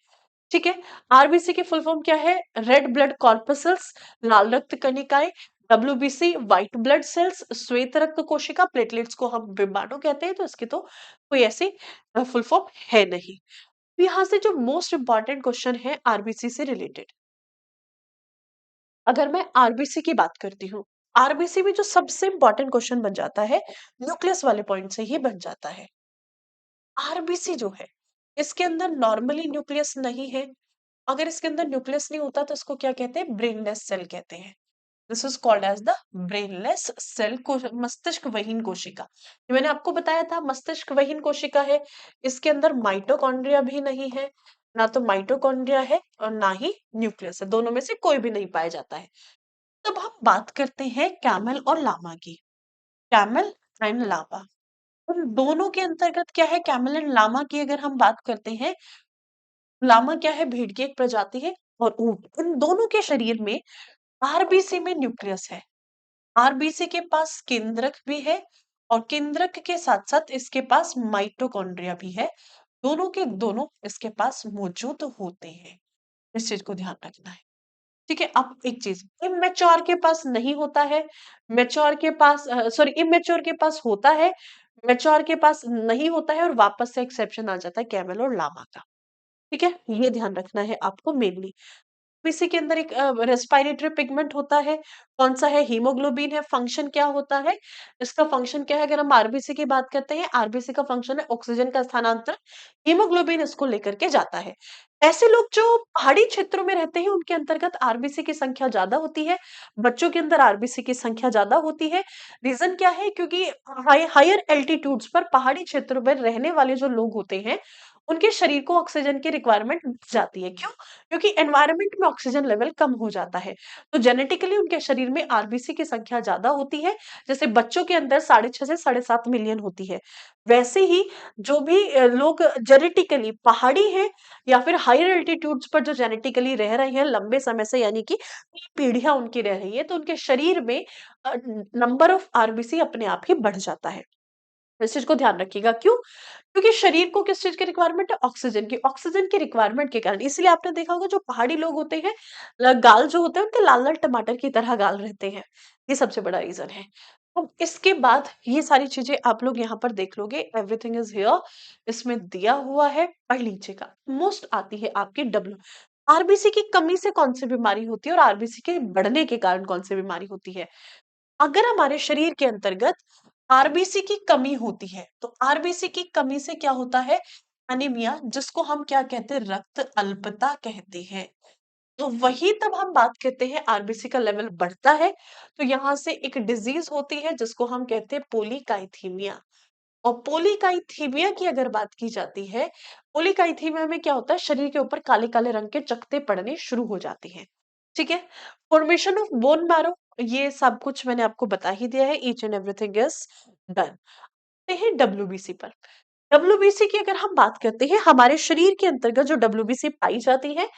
[SPEAKER 1] ठीक है। आरबीसी की फुल फॉर्म क्या है? रेड ब्लड कॉर्पसल्स, लाल रक्त कणिकाएं। डब्ल्यूबीसी व्हाइट ब्लड सेल्स, श्वेत रक्त कोशिका। प्लेटलेट्स को हम विमाणु कहते हैं, तो इसकी तो कोई ऐसी फुल फॉर्म है नहीं। यहाँ से जो मोस्ट इंपॉर्टेंट क्वेश्चन है आरबीसी से रिलेटेड, अगर मैं आरबीसी की बात करती हूँ, आरबीसी में जो सबसे इंपॉर्टेंट क्वेश्चन बन जाता है, न्यूक्लियस वाले पॉइंट से ही बन जाता है। आरबीसी जो है, इसके अंदर नॉर्मली न्यूक्लियस नहीं है। अगर इसके अंदर न्यूक्लियस नहीं होता तो इसको क्या कहते हैं? ब्रेनलेस सेल कहते हैं। This is called as the brainless cell. मस्तिष्क वहीन कोशिका, ये मैंने आपको बताया था, मस्तिष्क वहीन कोशिका है। इसके अंदर माइटोकॉन्ड्रिया भी नहीं है, ना तो माइटोकॉन्ड्रिया है और ना ही न्यूक्लियस है, दोनों में से कोई भी नहीं पाया जाता है। तब हम बात करते हैं कैमल और लामा की। कैमल एंड लामा, उन दोनों के अंतर्गत क्या है? कैमल एंड लामा की अगर हम बात करते हैं, लामा क्या है? भेड़ की एक प्रजाति है। और ऊंट, इन दोनों के शरीर में आरबीसी में न्यूक्लियस है। आरबीसी के पास केंद्रक भी है और केंद्रक के साथ साथ इसके पास माइटोकॉन्ड्रिया भी है। दोनों के दोनों इसके पास मौजूद होते हैं। इस चीज को ध्यान रखना है। ठीक है। अब एक चीज, इमेच्योर के पास नहीं होता है, मेच्योर के पास, सॉरी, इमेच्योर के पास होता है, मेच्योर के पास नहीं होता है, और वापस से एक्सेप्शन आ जाता है कैमल और लामा का। ठीक है, ये ध्यान रखना है आपको मेनली। इसी के अंदर एक रेस्पिरेटरी पिगमेंट होता है। कौन सा है? हीमोग्लोबिन है। फंक्शन क्या होता है इसका? फंक्शन क्या है? अगर हम आरबीसी की बात करते हैं, आरबीसी का फंक्शन है ऑक्सीजन का स्थानांतरण। हीमोग्लोबिन इसको लेकर के जाता है। ऐसे लोग जो पहाड़ी क्षेत्रों में रहते हैं, उनके अंतर्गत आरबीसी की संख्या ज्यादा होती है। बच्चों के अंदर आरबीसी की संख्या ज्यादा होती है। रीजन क्या है? क्योंकि हायर एल्टीट्यूड्स पर, पहाड़ी क्षेत्रों में रहने वाले जो लोग होते हैं, उनके शरीर को ऑक्सीजन की रिक्वायरमेंट जाती है। क्यों? क्योंकि एनवायरनमेंट में ऑक्सीजन लेवल कम हो जाता है। तो जेनेटिकली उनके शरीर में आरबीसी की संख्या ज्यादा होती है। जैसे बच्चों के अंदर 6.5 से 7.5 मिलियन होती है, वैसे ही जो भी लोग जेनेटिकली पहाड़ी हैं या फिर हायर एल्टीट्यूड्स पर जो जेनेटिकली रह रहे हैं लंबे समय से, यानी कि पीढ़ियां उनकी रह रही है, तो उनके शरीर में नंबर ऑफ आरबीसी अपने आप ही बढ़ जाता है। इस चीज को ध्यान रखिएगा। क्यों? क्योंकि शरीर को किस चीज की रिक्वायरमेंट है? ऑक्सीजन की। ऑक्सीजन की रिक्वायरमेंट के कारण, इसलिए आपने देखा होगा जो पहाड़ी लोग होते हैं, गाल जो होते हैं उनके लाल लाल टमाटर की तरह गाल रहते हैं। ये सबसे बड़ा रीजन है। अब इसके बाद ये सारी चीजें आप लोग यहाँ पर देख लोगे, एवरीथिंग इज हियर, इसमें दिया हुआ है, पढ़ लीजिएगा। मोस्ट आती है आपकी डब्ल्यू। आरबीसी की कमी से कौन सी बीमारी होती है और आरबीसी के बढ़ने के कारण कौन सी बीमारी होती है? अगर हमारे शरीर के अंतर्गत आरबीसी की कमी होती है, तो आरबीसी की कमी से क्या होता है? अनीमिया, जिसको हम क्या कहते हैं? रक्त अल्पता कहते हैं। तो वही तब हम बात करते हैं आरबीसी का लेवल बढ़ता है, तो यहां से एक डिजीज होती है जिसको हम कहते हैं पोलीकाइथीमिया। और पोलीकाइथीमिया की अगर बात की जाती है, पोलीकाइथीमिया में क्या होता है? शरीर के ऊपर काले काले रंग के चकत्ते पड़ने शुरू हो जाती हैं। ठीक है। फॉर्मेशन ऑफ बोन मैरो, ये सब कुछ मैंने आपको बता ही दिया है। Each and everything is done. हैं डब्ल्यूबीसी पर। डब्ल्यूबीसी की अगर हम बात करते हैं, हमारे शरीर के अंतर्गत जो डब्ल्यूबीसी पाई जाती है,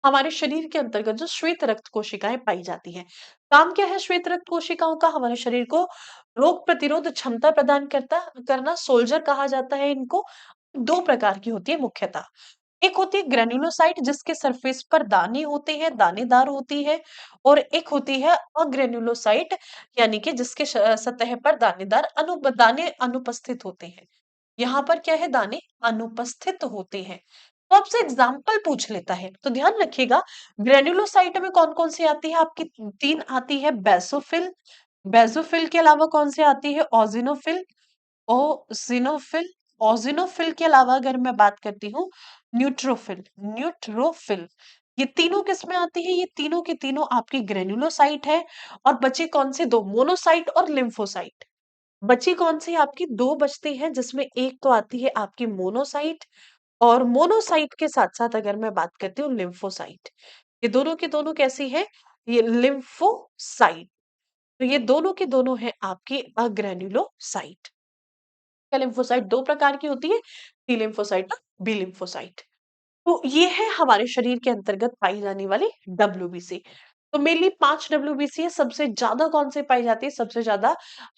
[SPEAKER 1] हमारे शरीर के अंतर्गत जो श्वेत रक्त कोशिकाएं पाई जाती हैं। काम क्या है श्वेत रक्त कोशिकाओं का? हमारे शरीर को रोग प्रतिरोध क्षमता प्रदान करना। सोल्जर कहा जाता है इनको। दो प्रकार की होती है मुख्यतः। एक होती है ग्रेन्युलोसाइट, जिसके सरफेस पर दाने होते हैं, दानेदार होती है। और एक होती है अग्रेन्युलोसाइट, यानी कि जिसके सतह पर दाने अनुपस्थित होते हैं। यहाँ पर क्या है? दाने अनुपस्थित होते हैं। तो आपसे एग्जाम्पल पूछ लेता है, तो ध्यान रखिएगा। ग्रेन्युलोसाइट में कौन कौन सी आती है आपकी? तीन आती है। बेसोफिल, बेसोफिल के अलावा कौन सी आती है? ओजिनोफिल, ओजिनोफिल, ओजिनोफिल के अलावा अगर मैं बात करती हूँ, न्यूट्रोफिल, न्यूट्रोफिल। ये तीनों किसमें आती है? ये तीनों के तीनों आपकी ग्रेन्युलोसाइट है। और बचे कौन से दो? मोनोसाइट और लिम्फोसाइट। बची कौन सी? आपकी दो बचती हैं, जिसमें एक तो आती है आपकी मोनोसाइट, और मोनोसाइट के साथ साथ अगर मैं बात करती हूँ लिम्फोसाइट। ये दोनों के दोनों कैसी है? ये लिम्फोसाइट। तो ये दोनों के दोनों है आपकी अग्रेन्युलोसाइट। लिम्फोसाइट दो प्रकार की होती है, टी लिम्फोसाइट और बी लिम्फोसाइट। तो ये है हमारे शरीर के अंतर्गत पाई जाने वाली डब्ल्यूबीसी। तो मेनली 5 डब्ल्यूबीसी है। सबसे ज्यादा कौन से पाई जाती है? सबसे ज्यादा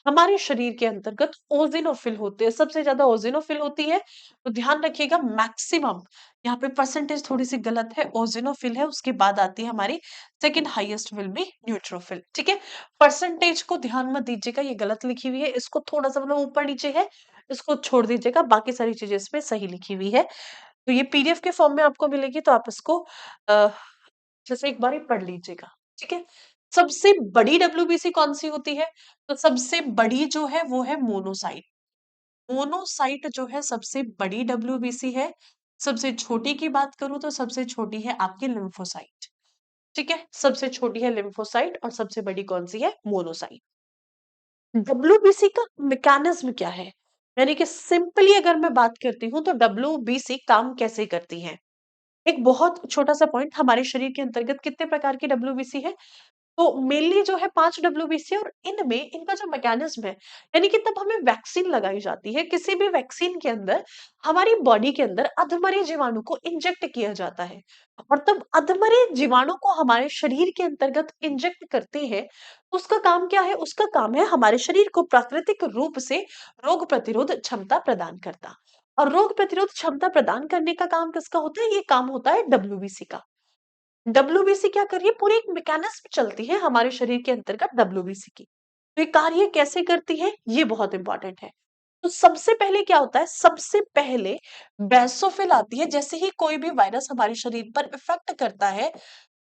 [SPEAKER 1] हमारे शरीर के अंतर्गत ओजिनोफिल होते हैं। सबसे ज्यादा ओजिनोफिल होती है। तो ध्यान रखिएगा, मैक्सिमम यहाँ पे परसेंटेज थोड़ी सी गलत है। ओजिनोफिल है, उसके बाद आती है हमारी second highest will be neutrophil. ठीक है, परसेंटेज को ध्यान मत दीजिएगा, ये गलत लिखी हुई है। इसको थोड़ा सा मतलब ऊपर नीचे है, इसको छोड़ दीजिएगा, बाकी सारी चीजें इसमें सही लिखी हुई है। तो ये पीडीएफ के फॉर्म में आपको मिलेगी, तो आप इसको अ, जैसे एक बार पढ़ लीजिएगा। ठीक है, सबसे बड़ी डब्ल्यूबीसी कौन सी होती है? तो सबसे बड़ी जो है वो है मोनोसाइट। मोनोसाइट जो है सबसे बड़ी डब्ल्यूबीसी है। सबसे छोटी की बात करूं तो सबसे छोटी है आपकी लिम्फोसाइट। ठीक है, सबसे छोटी है लिम्फोसाइट और सबसे बड़ी कौन सी है? मोनोसाइट। डब्ल्यूबीसी का मैकेनिज्म क्या है? यानी कि सिंपली अगर मैं बात करती हूँ, तो डब्ल्यूबीसी काम कैसे करती है? एक बहुत छोटा सा पॉइंट, हमारे शरीर के अंतर्गत कितने प्रकार की डब्ल्यूबीसी है? तो मेनली जो है 5 डब्ल्यूबीसी, और इनमें इनका जो मैकेनिज्म है, यानी कि तब हमें वैक्सीन लगाई जाती है। किसी भी वैक्सीन के अंदर हमारी बॉडी के अंदर अधमरे जीवाणु को इंजेक्ट किया जाता है, और तब अधमरे जीवाणु को हमारे शरीर के अंतर्गत इंजेक्ट करते हैं। तो उसका काम क्या है? उसका काम है हमारे शरीर को प्राकृतिक रूप से रोग प्रतिरोध क्षमता प्रदान करता। और रोग प्रतिरोध क्षमता प्रदान करने का काम किसका होता है? ये काम होता है डब्ल्यूबीसी का। डब्ल्यूबीसी क्या कर रही है? पूरी एक मैकेनिज्म चलती है हमारे शरीर के अंतर्गत डब्ल्यूबीसी की। तो ये कार्य कैसे करती है, ये बहुत इंपॉर्टेंट है। तो सबसे पहले क्या होता है? सबसे पहले बेसोफिल आती है। जैसे ही कोई भी वायरस हमारे शरीर पर इफेक्ट करता है,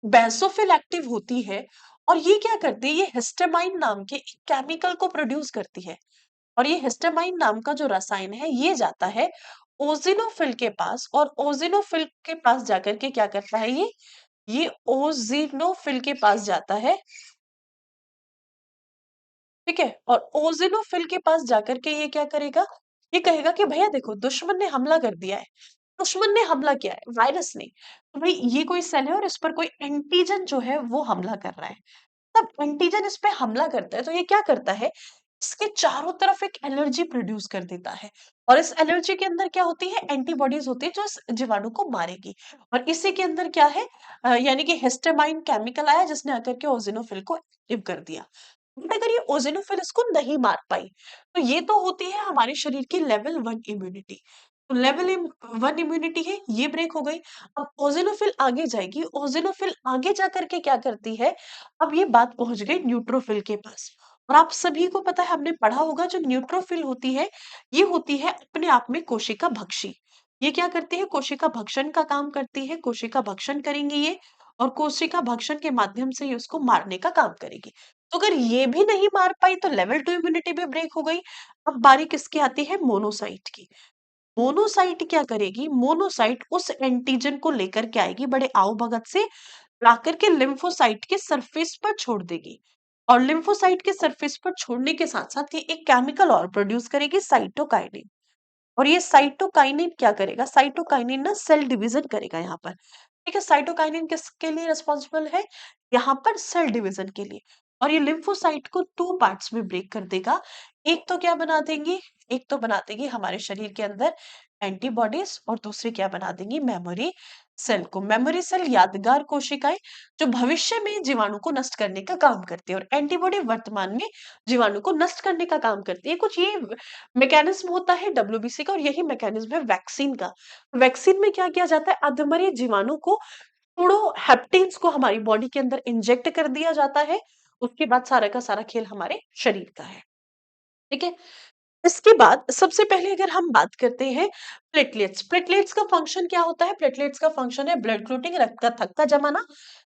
[SPEAKER 1] बेसोफिल एक्टिव होती है, और ये क्या करती है? ये हिस्टामाइन नाम के एक केमिकल को प्रोड्यूस करती है। और ये हिस्टामाइन नाम का जो रसायन है, ये जाता है ओजिनोफिल के पास, और ओजिनोफिल के पास जाकर के क्या करता है? ये ओजिनोफिल के पास जाता है। ठीक है, और ओजिनोफिल के पास जाकर के ये क्या करेगा? ये कहेगा कि भैया देखो, दुश्मन ने हमला कर दिया है। दुश्मन ने हमला किया है, वायरस ने। तो भाई ये कोई सेल है, और इस पर कोई एंटीजन जो है वो हमला कर रहा है। तब एंटीजन इस पे हमला करता है, तो ये क्या करता है? इसके चारों तरफ एक एनर्जी प्रोड्यूस कर देता है। और इस एनर्जी के अंदर क्या होती है? एंटीबॉडीज होती है, जो इस जीवाणु को मारेगी। और इसी के अंदर क्या है? यानी कि हिस्टामाइन केमिकल आया, जिसने आकर के ओजिनोफिल को एक्टिव कर दिया। बट अगर ये ओजिनोफिल इसको नहीं मार पाई, तो ये तो होती है हमारे शरीर की लेवल 1 इम्यूनिटी। तो लेवल 1 इम्यूनिटी है, ये ब्रेक हो गई। अब ओजिनोफिल आगे जाएगी। ओजिनोफिल आगे जाकर के क्या करती है? अब ये बात पहुंच गई न्यूट्रोफिल के पास। और आप सभी को पता है, हमने पढ़ा होगा, जो न्यूट्रोफिल होती है, ये होती है अपने आप में कोशिका भक्षी। ये क्या करती है? कोशिका भक्षण का काम करती है। कोशिका भक्षण करेंगी ये, और कोशिका भक्षण के माध्यम से ये उसको मारने का काम करेगी। तो अगर ये भी नहीं मार पाई, तो लेवल 2 इम्यूनिटी भी ब्रेक हो गई। अब बारी किसकी आती है? मोनोसाइट की। मोनोसाइट क्या करेगी? मोनोसाइट उस एंटीजन को लेकर के आएगी, बड़े आओ भगत से लाकर के लिम्फोसाइट के सरफेस पर छोड़ देगी। और लिम्फोसाइट के सरफेस पर छोड़ने के साथ साथ ये एक केमिकल और प्रोड्यूस करेगी, साइटोकाइनिन। और ये साइटोकाइनिन क्या करेगा? साइटोकाइनिन ना सेल डिवीजन करेगा यहाँ पर। ठीक है, साइटोकाइनिन किसके लिए रिस्पॉन्सिबल है? यहाँ पर सेल डिवीजन के लिए। और ये लिम्फोसाइट को 2 पार्ट्स में ब्रेक कर देगा। एक तो क्या बना देंगी? एक तो बना देगी हमारे शरीर के अंदर एंटीबॉडीज और दूसरी क्या बना देंगी, मेमोरी सेल को। मेमोरी सेल यादगार कोशिकाएं जो भविष्य में जीवाणु को नष्ट करने का काम करती है, और एंटीबॉडी वर्तमान में जीवाणु को नष्ट करने का काम करती है। कुछ ये मैकेनिज्म होता है डब्ल्यूबीसी का, और यही मैकेनिज्म है वैक्सीन का। वैक्सीन में क्या किया जाता है, अधमरे जीवाणु को थोड़ो हेप्टेन्स को हमारी बॉडी के अंदर इंजेक्ट कर दिया जाता है। उसके बाद सारा का सारा खेल हमारे शरीर का है। ठीक है। इसके बाद सबसे पहले अगर हम बात करते हैं प्लेटलेट्स, प्लेटलेट्स का फंक्शन क्या होता है, प्लेटलेट्स का फंक्शन है ब्लड क्लॉटिंग, रक्त का थक्का जमाना।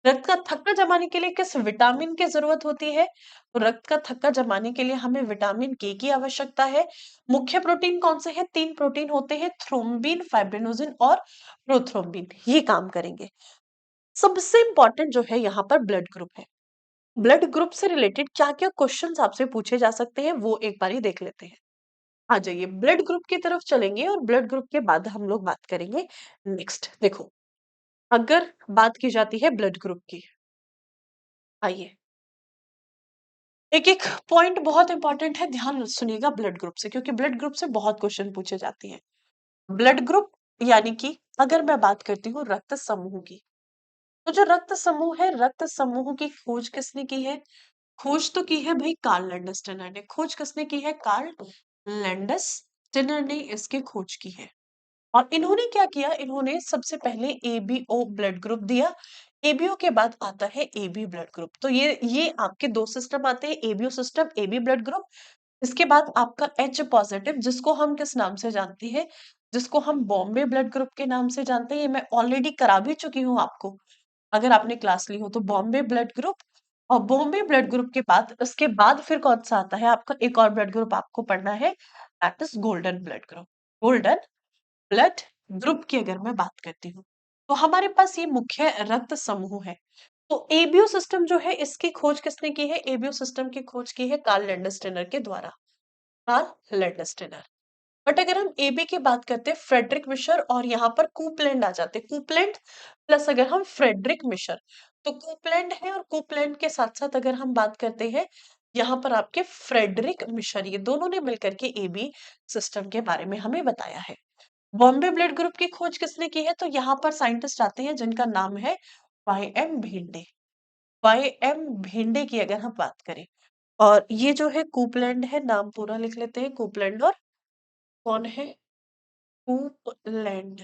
[SPEAKER 1] रक्त का थक्का जमाने के लिए किस विटामिन की जरूरत होती है, तो रक्त का थक्का जमाने के लिए हमें विटामिन के की आवश्यकता है। मुख्य प्रोटीन कौन से हैं, 3 प्रोटीन होते हैं, थ्रोम्बिन, फाइब्रिनोजिन और प्रोथ्रोम्बिन, ये काम करेंगे। सबसे इंपॉर्टेंट जो है यहाँ पर ब्लड ग्रुप है। ब्लड ग्रुप से रिलेटेड क्या क्या क्वेश्चंस आपसे पूछे जा सकते हैं वो एक बार ही देख लेते हैं। आ जाइए ब्लड ग्रुप की तरफ चलेंगे, और ब्लड ग्रुप के बाद हम लोग बात करेंगे नेक्स्ट। देखो, अगर बात की जाती है ब्लड ग्रुप की, आइए एक एक पॉइंट बहुत इंपॉर्टेंट है, ध्यान सुनिएगा ब्लड ग्रुप से, क्योंकि ब्लड ग्रुप से बहुत क्वेश्चन पूछे जाते हैं। ब्लड ग्रुप यानी कि अगर मैं बात करती हूँ रक्त समूह की, तो जो रक्त समूह है, रक्त समूह की खोज किसने की है, खोज तो की है भाई कार्ल लैंडस्टनर ने। खोज किसने की है, कार्ल लैंडस्टनर ने इसकी खोज की है। और इन्होंने क्या किया, इन्होंने सबसे पहले एबीओ ब्लड ग्रुप दिया। एबीओ के बाद आता है एबी ब्लड ग्रुप। तो ये आपके दो सिस्टम आते हैं, ABO system, AB blood group. इसके बाद आपका एच पॉजिटिव, जिसको हम किस नाम से जानते हैं, जिसको हम बॉम्बे ब्लड ग्रुप के नाम से जानते हैं। ये मैं ऑलरेडी करा भी चुकी हूँ आपको, अगर आपने क्लास ली हो तो। बॉम्बे ब्लड ग्रुप, और बॉम्बे ब्लड ग्रुप के बाद उसके बाद फिर कौन सा आता है आपका, एक और ब्लड ग्रुप आपको पढ़ना है, that is golden blood group. Golden blood group की अगर मैं बात करती हूँ, तो हमारे पास ये मुख्य रक्त समूह है। तो एबीओ सिस्टम जो है, इसकी खोज किसने की है, एबीओ सिस्टम की खोज की है कार्ल लैंडस्टेनर के द्वारा, कार्ल लैंडस्टेनर। बट अगर हम एबी की बात करते हैं, फ्रेडरिक मिशर, और यहाँ पर कूपलैंड आ जाते हैं, कूपलैंड प्लस अगर हम फ्रेडरिक मिशर, तो कूपलैंड है, और कूपलैंड के साथ साथ अगर हम बात करते हैं यहाँ पर आपके फ्रेडरिक मिशर, ये दोनों ने मिलकर के एबी सिस्टम के बारे में हमें बताया है। बॉम्बे ब्लड ग्रुप की खोज किसने की है, तो यहाँ पर साइंटिस्ट आते हैं जिनका नाम है वाई एम भेंडे। वाई एम भेंडे की अगर हम बात करें, और ये जो है कूपलैंड है, नाम पूरा लिख लेते हैं, कूपलैंड, और कौन है, कूपलैंड,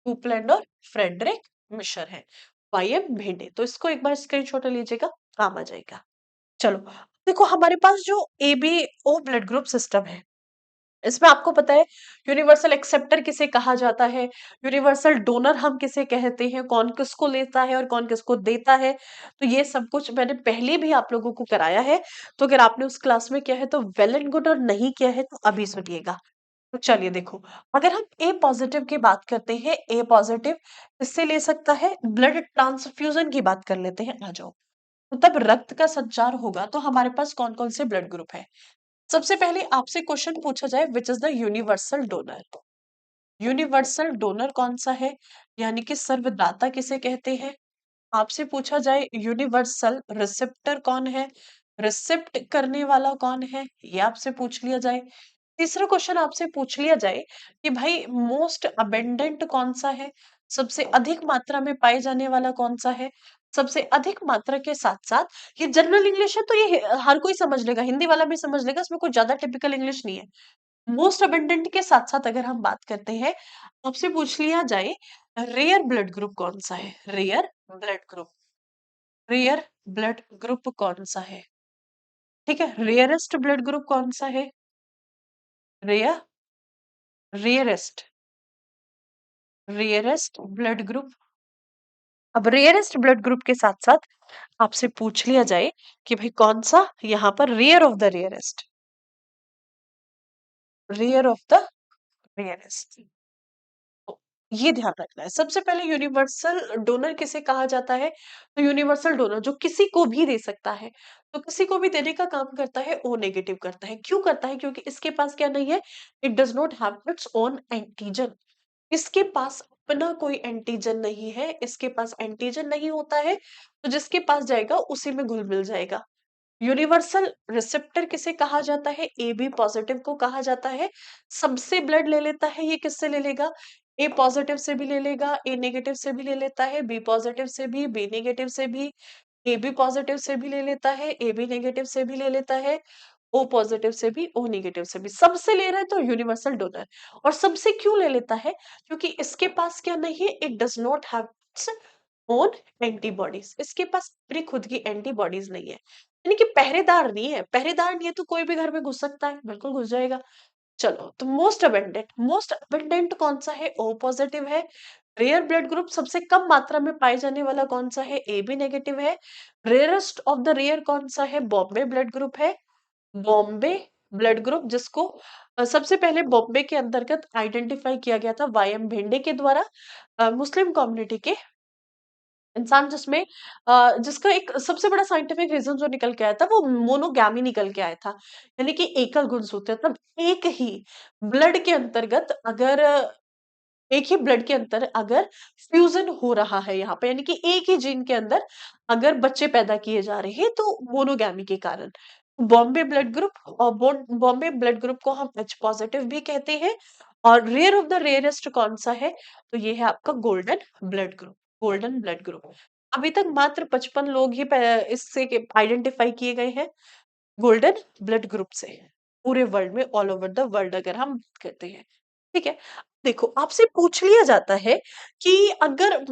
[SPEAKER 1] कूपलैंड और फ्रेडरिक मिशर है। वाई एम भेंडे, तो इसको एक बार स्क्रीनशॉट लीजिएगा, काम आ जाएगा। चलो, देखो हमारे पास जो एबीओ ब्लड ग्रुप सिस्टम है, इसमें आपको पता है यूनिवर्सल एक्सेप्टर किसे कहा जाता है, यूनिवर्सल डोनर हम किसे कहते हैं, कौन किसको लेता है और कौन किसको देता है। तो ये सब कुछ मैंने पहले भी आप लोगों को कराया है, तो अगर आपने उस क्लास में किया है तो वेल एंड गुड, और नहीं किया है तो अभी सुनिएगा। तो चलिए देखो, अगर हम ए पॉजिटिव की बात करते हैं, ए पॉजिटिव किससे ले सकता है, ब्लड ट्रांसफ्यूजन की बात कर लेते हैं, आ जाओ। तो तब रक्त का संचार होगा, तो हमारे पास कौन कौन से ब्लड ग्रुप है। सबसे पहले आपसे क्वेश्चन पूछा जाए, which is the universal donor. Universal donor कौन सा है, यानी कि सर्वदाता किसे कहते हैं। आपसे पूछा जाए यूनिवर्सल रिसेप्टर कौन है, रिसेप्ट करने वाला कौन है, ये आपसे पूछ लिया जाए। तीसरा क्वेश्चन आपसे पूछ लिया जाए कि भाई मोस्ट अबेंडेंट कौन सा है, सबसे अधिक मात्रा में पाए जाने वाला कौन सा है। सबसे अधिक मात्रा के साथ साथ, ये जनरल इंग्लिश है तो ये हर कोई समझ लेगा, हिंदी वाला भी समझ लेगा, इसमें कोई ज्यादा टिपिकल इंग्लिश नहीं है। मोस्ट अबेंडेंट के साथ साथ अगर हम बात करते हैं, आपसे पूछ लिया जाए रेयर ब्लड ग्रुप कौन सा है, rare blood group, rare blood group कौन सा है। ठीक है, रेयरेस्ट ब्लड ग्रुप कौन सा है, rare, rarest, rarest blood group. अब रेयरेस्ट ब्लड ग्रुप के साथ साथ आपसे पूछ लिया जाए कि भाई कौन सा यहाँ पर rare of the rarest, rare of the rarest. तो ये ध्यान रखना है। सबसे पहले यूनिवर्सल डोनर किसे कहा जाता है, तो यूनिवर्सल डोनर जो किसी को भी दे सकता है, तो किसी को भी देने का काम करता है, ओ नेगेटिव करता है। क्यों करता है, क्योंकि इसके पास क्या नहीं है, it does not have its own antigen. इसके पास अपना कोई एंटीजन नहीं है, इसके पास एंटीजन नहीं होता है, तो जिसके पास जाएगा उसी में घुल मिल जाएगा। यूनिवर्सल रिसेप्टर किसे कहा जाता है? ए बी पॉजिटिव को कहा जाता है। सबसे ब्लड ले लेता है, ये किससे ले लेगा? ए पॉजिटिव से भी ले लेगा, ए नेगेटिव से भी ले लेता है, बी पॉजिटिव से भी, बी नेगेटिव से भी, ए बी पॉजिटिव से भी ले लेता है, ए बी नेगेटिव से भी ले लेता है, ओ पॉजिटिव से भी, ओ नेगेटिव से भी। सबसे ले रहा है तो यूनिवर्सल डोनर। और सबसे क्यों ले लेता है? क्योंकि इसके पास क्या नहीं है? It does not have own antibodies. इसके पास अपनी खुद की एंटीबॉडीज नहीं है, यानी कि पहरेदार नहीं है। पहरेदार नहीं है तो कोई भी घर में घुस सकता है, बिल्कुल घुस जाएगा। चलो, तो मोस्ट अबेंडेंट कौन सा है? ओ पॉजिटिव है। रेयर ब्लड ग्रुप सबसे कम मात्रा में पाए जाने वाला कौन सा है? ए बी नेगेटिव है। रेयरेस्ट ऑफ द रेयर कौन सा है? बॉम्बे ब्लड ग्रुप है। बॉम्बे ब्लड ग्रुप, जिसको सबसे पहले बॉम्बे के अंतर्गत आइडेंटिफाई किया गया था वाई.एम. भेंडे के द्वारा। मुस्लिम कम्युनिटी के इंसान जिसमें जिसका एक सबसे बड़ा साइंटिफिक रीजन जो निकल के आया था वो मोनोगैमी निकल के आया था, यानी कि एकल गुणसूत्र। मतलब एक ही ब्लड के अंतर्गत अगर एक ही ब्लड के अंदर अगर फ्यूजन हो रहा है यहाँ पे, यानी कि एक ही जीन के अंदर अगर बच्चे पैदा किए जा रहे हैं तो मोनोगैमी के कारण बॉम्बे ब्लड ग्रुप। और बॉम्बे ब्लड ग्रुप को हम एच पॉजिटिव भी कहते हैं। और रेयर ऑफ द रेयरेस्ट कौन सा है? तो ये है आपका golden blood group. Golden blood group. अभी तक मात्र 55 लोग ही इससे आइडेंटिफाई किए गए हैं गोल्डन ब्लड ग्रुप से, पूरे वर्ल्ड में, ऑल ओवर द वर्ल्ड अगर हम बात करते हैं। ठीक है। देखो, आपसे पूछ लिया जाता है कि अगर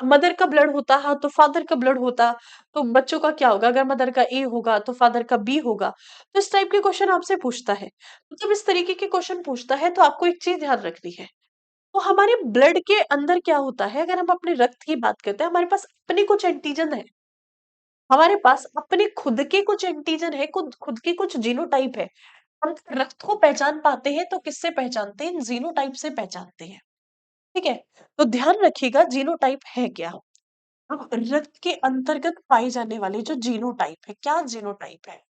[SPEAKER 1] मदर का ब्लड होता है तो फादर का ब्लड होता तो बच्चों का क्या होगा? अगर मदर का ए होगा तो फादर का बी होगा। तो इस टाइप के क्वेश्चन आपसे पूछता है। तो जब इस तरीके के क्वेश्चन पूछता है तो आपको एक चीज ध्यान रखनी है। तो हमारे ब्लड के अंदर क्या होता है? अगर हम अपने रक्त की बात करते हैं, हमारे पास अपने कुछ एंटीजन है। हमारे पास अपने खुद के कुछ एंटीजन है, खुद के कुछ जीनोटाइप है। हम रक्त को पहचान पाते हैं तो किससे पहचानते हैं? जीनोटाइप से पहचानते हैं। ठीक है। तो ध्यान रखिएगा जीनोटाइप है क्या। अब रक्त के अंतर्गत पाए जाने वाले जो जीनोटाइप है, क्या जीनोटाइप है?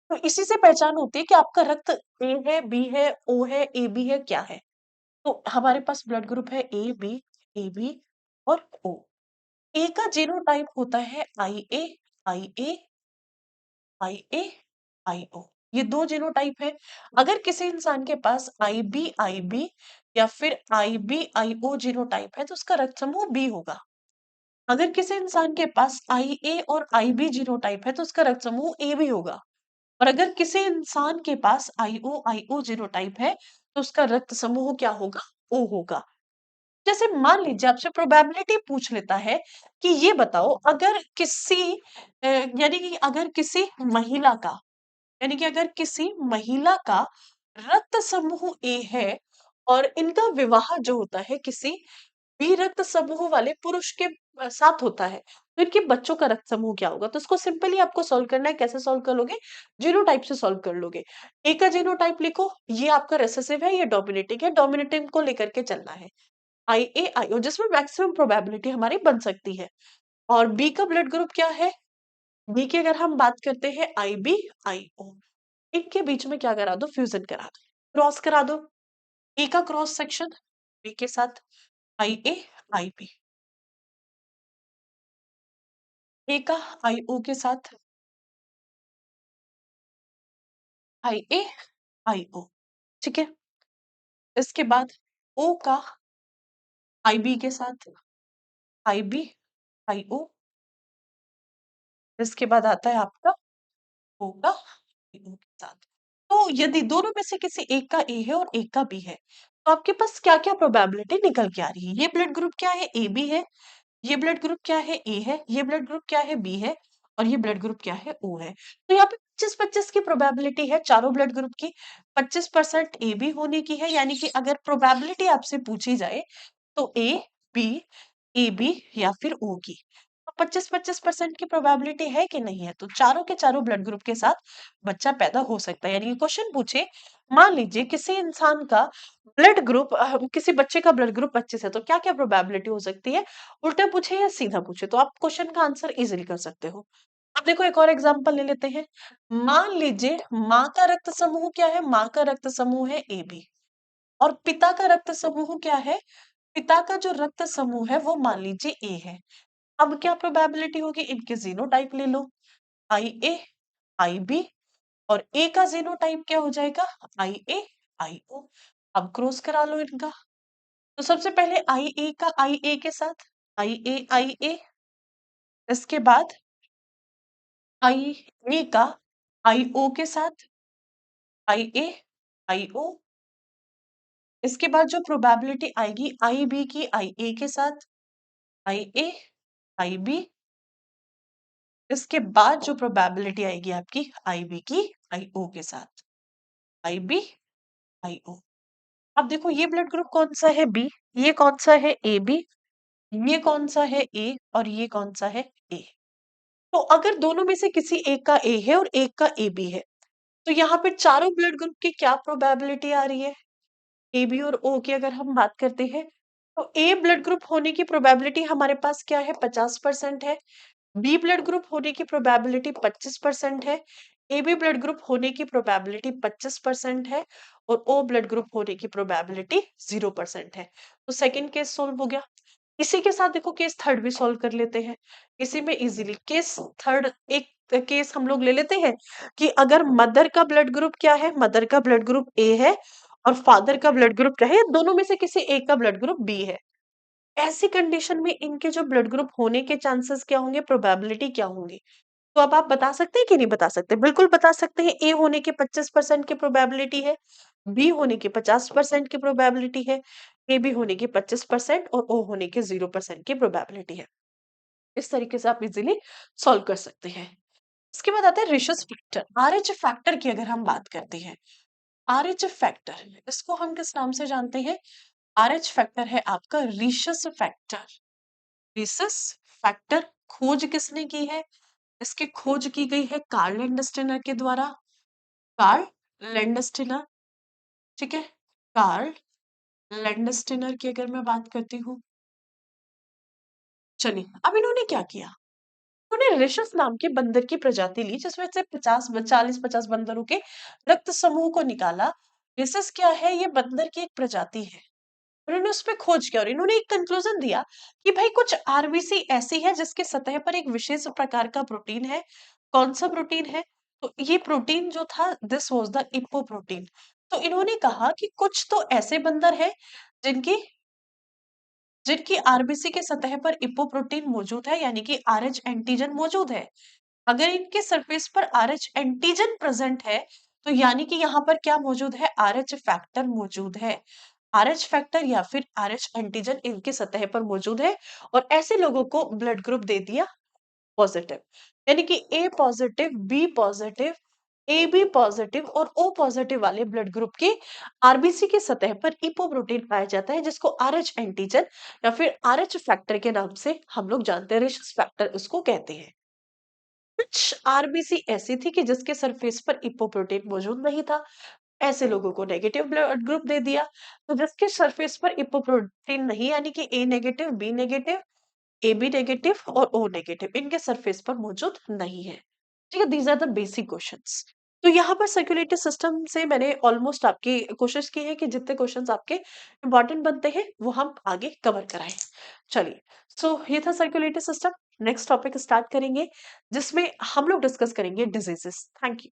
[SPEAKER 1] तो इसी से पहचान होती है कि आपका रक्त ए है, बी है, ओ है, ए बी है, क्या है। तो हमारे पास ब्लड ग्रुप है ए बी और ओ। ए का जीनोटाइप होता है आई ए, IA, IO। ये दो जीनोटाइप है। अगर किसी इंसान के पास IB या फिर IB, IO जीनोटाइप है तो उसका रक्त समूह बी होगा। अगर किसी इंसान के पास IA और IB जीनोटाइप है तो उसका रक्त समूह ए बी होगा। और अगर किसी इंसान के पास IO जीनोटाइप है तो उसका रक्त समूह क्या होगा? ओ होगा। जैसे मान लीजिए आपसे प्रोबेबिलिटी पूछ लेता है कि ये बताओ, अगर किसी यानी कि अगर किसी महिला का, यानी कि अगर किसी महिला का रक्त समूह ए है और इनका विवाह जो होता है किसी बी रक्त समूह वाले पुरुष के साथ होता है, तो इनके बच्चों का रक्त समूह क्या होगा? तो इसको सिंपली आपको सॉल्व करना है। कैसे सॉल्व कर लोगे? जीनोटाइप से सॉल्व कर लोगे। ए का जीनोटाइप लिखो, ये आपका रिसेसिव है, ये डोमिनेटिंग है, डोमिनेटिंग को लेकर के चलना है। IA, IO जिसमें मैक्सिमम प्रोबेबिलिटी हमारी बन सकती है। और बी का ब्लड ग्रुप क्या है? बी की अगर हम बात करते हैं IB, IO। इनके बीच में क्या करा दो? फ्यूजन करा दो, क्रॉस करा दो। ए का क्रॉस सेक्शन बी के साथ, IA, IB। ए का IO के साथ, IA, IO। ठीक है। इसके बाद ओ का IB के साथ, IB, IO। इसके बाद आता है आपका ओ का IO के साथ। तो यदि दोनों में से किसी एक का ए है और एक का बी है, तो आपके पास क्या-क्या प्रोबेबिलिटी निकल के आ रही है? ये ब्लड ग्रुप क्या है? AB है। ये ब्लड ग्रुप क्या है? ए है। ये ब्लड ग्रुप क्या है? बी है। और ये ब्लड ग्रुप क्या है? ओ है। तो यहाँ पे 25-25 की प्रोबेबिलिटी है चारों ब्लड ग्रुप की। 25% ए बी होने की है, यानी कि अगर प्रोबेबिलिटी आपसे पूछी जाए तो ए बी, ए बी या फिर ओ की। तो 25-25% की प्रोबेबिलिटी है कि नहीं है? तो चारों के चारों ब्लड ग्रुप के साथ बच्चा पैदा हो सकता है। यानी कि क्वेश्चन पूछे, मान लीजिए किसी इंसान का ब्लड ग्रुप किसी बच्चे का ब्लड ग्रुप 25 है तो क्या-क्या प्रोबेबिलिटी हो सकती है? उल्टा पूछे या सीधा पूछे तो आप क्वेश्चन का आंसर इजीली कर सकते हो। अब देखो एक और एग्जांपल ले लेते हैं। मान लीजिए माँ का रक्त समूह क्या है? माँ का रक्त समूह है AB। और पिता का रक्त समूह क्या है? पिता का जो रक्त समूह है वो मान लीजिए A है। अब क्या प्रोबेबिलिटी होगी? इनके जीनोटाइप ले लो, IA, IB, और A का जीनोटाइप क्या हो जाएगा? IA, IO। अब क्रॉस करा लो इनका। तो सबसे पहले IA का IA के साथ IA, इसके बाद IA का IO के साथ IA, IO। इसके बाद जो प्रोबेबिलिटी आएगी IB की IA के साथ IA, IB। इसके बाद जो प्रोबेबिलिटी आएगी आपकी IB की IO के साथ IB, IO। अब देखो ये ब्लड ग्रुप कौन सा है? B, ये कौन सा है? AB, ये कौन सा है? A, और ये कौन सा है? A। तो अगर दोनों में से किसी एक का A है और एक का AB है, तो यहाँ पे चारों ब्लड ग्रुप की क्या प्रोबेबिलिटी आ रही है? AB और O की अगर हम बात करते हैं, तो A ब्लड ग्रुप होने की प्रोबेबिलिटी हमारे पास क्या है? 50% है। बी ब्लड ग्रुप होने की प्रोबेबिलिटी 25% है। AB ब्लड ग्रुप होने की प्रोबेबिलिटी 25% है, और O ब्लड ग्रुप होने की प्रोबेबिलिटी 0% है। तो सेकंड केस सोल्व हो गया। इसी के साथ देखो केस थर्ड भी सॉल्व कर लेते हैं। इसी में इजीली केस थर्ड, एक केस हम लोग ले लेते हैं कि अगर मदर का ब्लड ग्रुप क्या है? मदर का ब्लड ग्रुप A है, और फादर का ब्लड ग्रुप क्या है? दोनों में से किसी एक का ब्लड ग्रुप B है। ऐसी कंडीशन में इनके जो ब्लड ग्रुप होने के चांसेस क्या होंगे? प्रोबेबिलिटी क्या होंगी? तो अब आप बता सकते हैं कि नहीं बता सकते? बिल्कुल बता सकते हैं। ए होने की 25% की प्रोबेबिलिटी है, बी होने की 50% की प्रोबेबिलिटी है, ए बी होने की 25% और ओ होने की 0% की प्रोबेबिलिटी है। इस तरीके से आप इजीली सॉल्व कर सकते हैं। इसके बाद आता है रिशस फैक्टर। आरएच फैक्टर की अगर हम बात करते हैं, आरएच फैक्टर, इसको हम किस नाम से जानते हैं? आरएच फैक्टर है आपका रिशस फैक्टर। रिसस फैक्टर खोज किसने की है? इसकी खोज की गई है कार्ल लैंडस्टेनर के द्वारा। कार्ल लैंडस्टेनर, ठीक है। कार्ल लैंडस्टेनर की अगर मैं बात करती हूँ, चलिए अब इन्होंने क्या किया? उन्होंने रिशस नाम के बंदर की प्रजाति ली, जिसमें से 40 बंदरों के रक्त समूह को निकाला। रिसस क्या है? ये बंदर की एक प्रजाति है। उन्होंने उस पे खोज किया और इन्होंने एक कंक्लूजन दिया कि भाई कुछ आरबीसी ऐसी है जिसके सतह पर एक विशेष प्रकार का प्रोटीन है। कौन सा प्रोटीन है? तो ये प्रोटीन जो था, this was the Ipoh protein. तो इन्होंने कहा कि कुछ तो ऐसे बंदर हैं जिनकी जिनकी आरबीसी के सतह पर इपो प्रोटीन मौजूद है, यानी कि आरएच एंटीजन मौजूद है। अगर इनके सरफेस पर आरएच एंटीजन प्रेजेंट है, तो यानी कि यहाँ पर क्या मौजूद है? आरएच फैक्टर मौजूद है। आरएच फैक्टर या फिर आरएच एंटीजन इनके सतह पर मौजूद है, और ऐसे लोगों को ब्लड ग्रुप दे दिया पॉजिटिव, यानी कि A positive, B positive, A B positive और ओ पॉजिटिव वाले ब्लड ग्रुप के आरबीसी के सतह पर इपोप्रोटीन पाया जाता है, जिसको आरएच एंटीजन या फिर आरएच फैक्टर के नाम से हम लोग जानते हैं। रिशस फैक्टर उसको कहते हैं। कुछ आरबीसी ऐसी थी कि जिसके सरफेस पर इपोप्रोटीन मौजूद नहीं था, ऐसे लोगों को नेगेटिव ब्लड ग्रुप दे दिया। तो जिसके सरफेस पर इपोप्रोटीन नहीं, यानी कि A negative, B negative, A B negative और ओ नेगेटिव इनके सरफेस पर मौजूद नहीं है। ठीक है, these are the basic questions. तो यहाँ पर सर्कुलेटरी सिस्टम से मैंने ऑलमोस्ट आपकी कोशिश की है कि जितने क्वेश्चंस आपके इंपॉर्टेंट बनते हैं वो हम आगे कवर कराएं। चलिए, सो ये था circulatory system. Next topic start करेंगे जिसमें हम लोग डिस्कस करेंगे डिजीजेस। Thank you.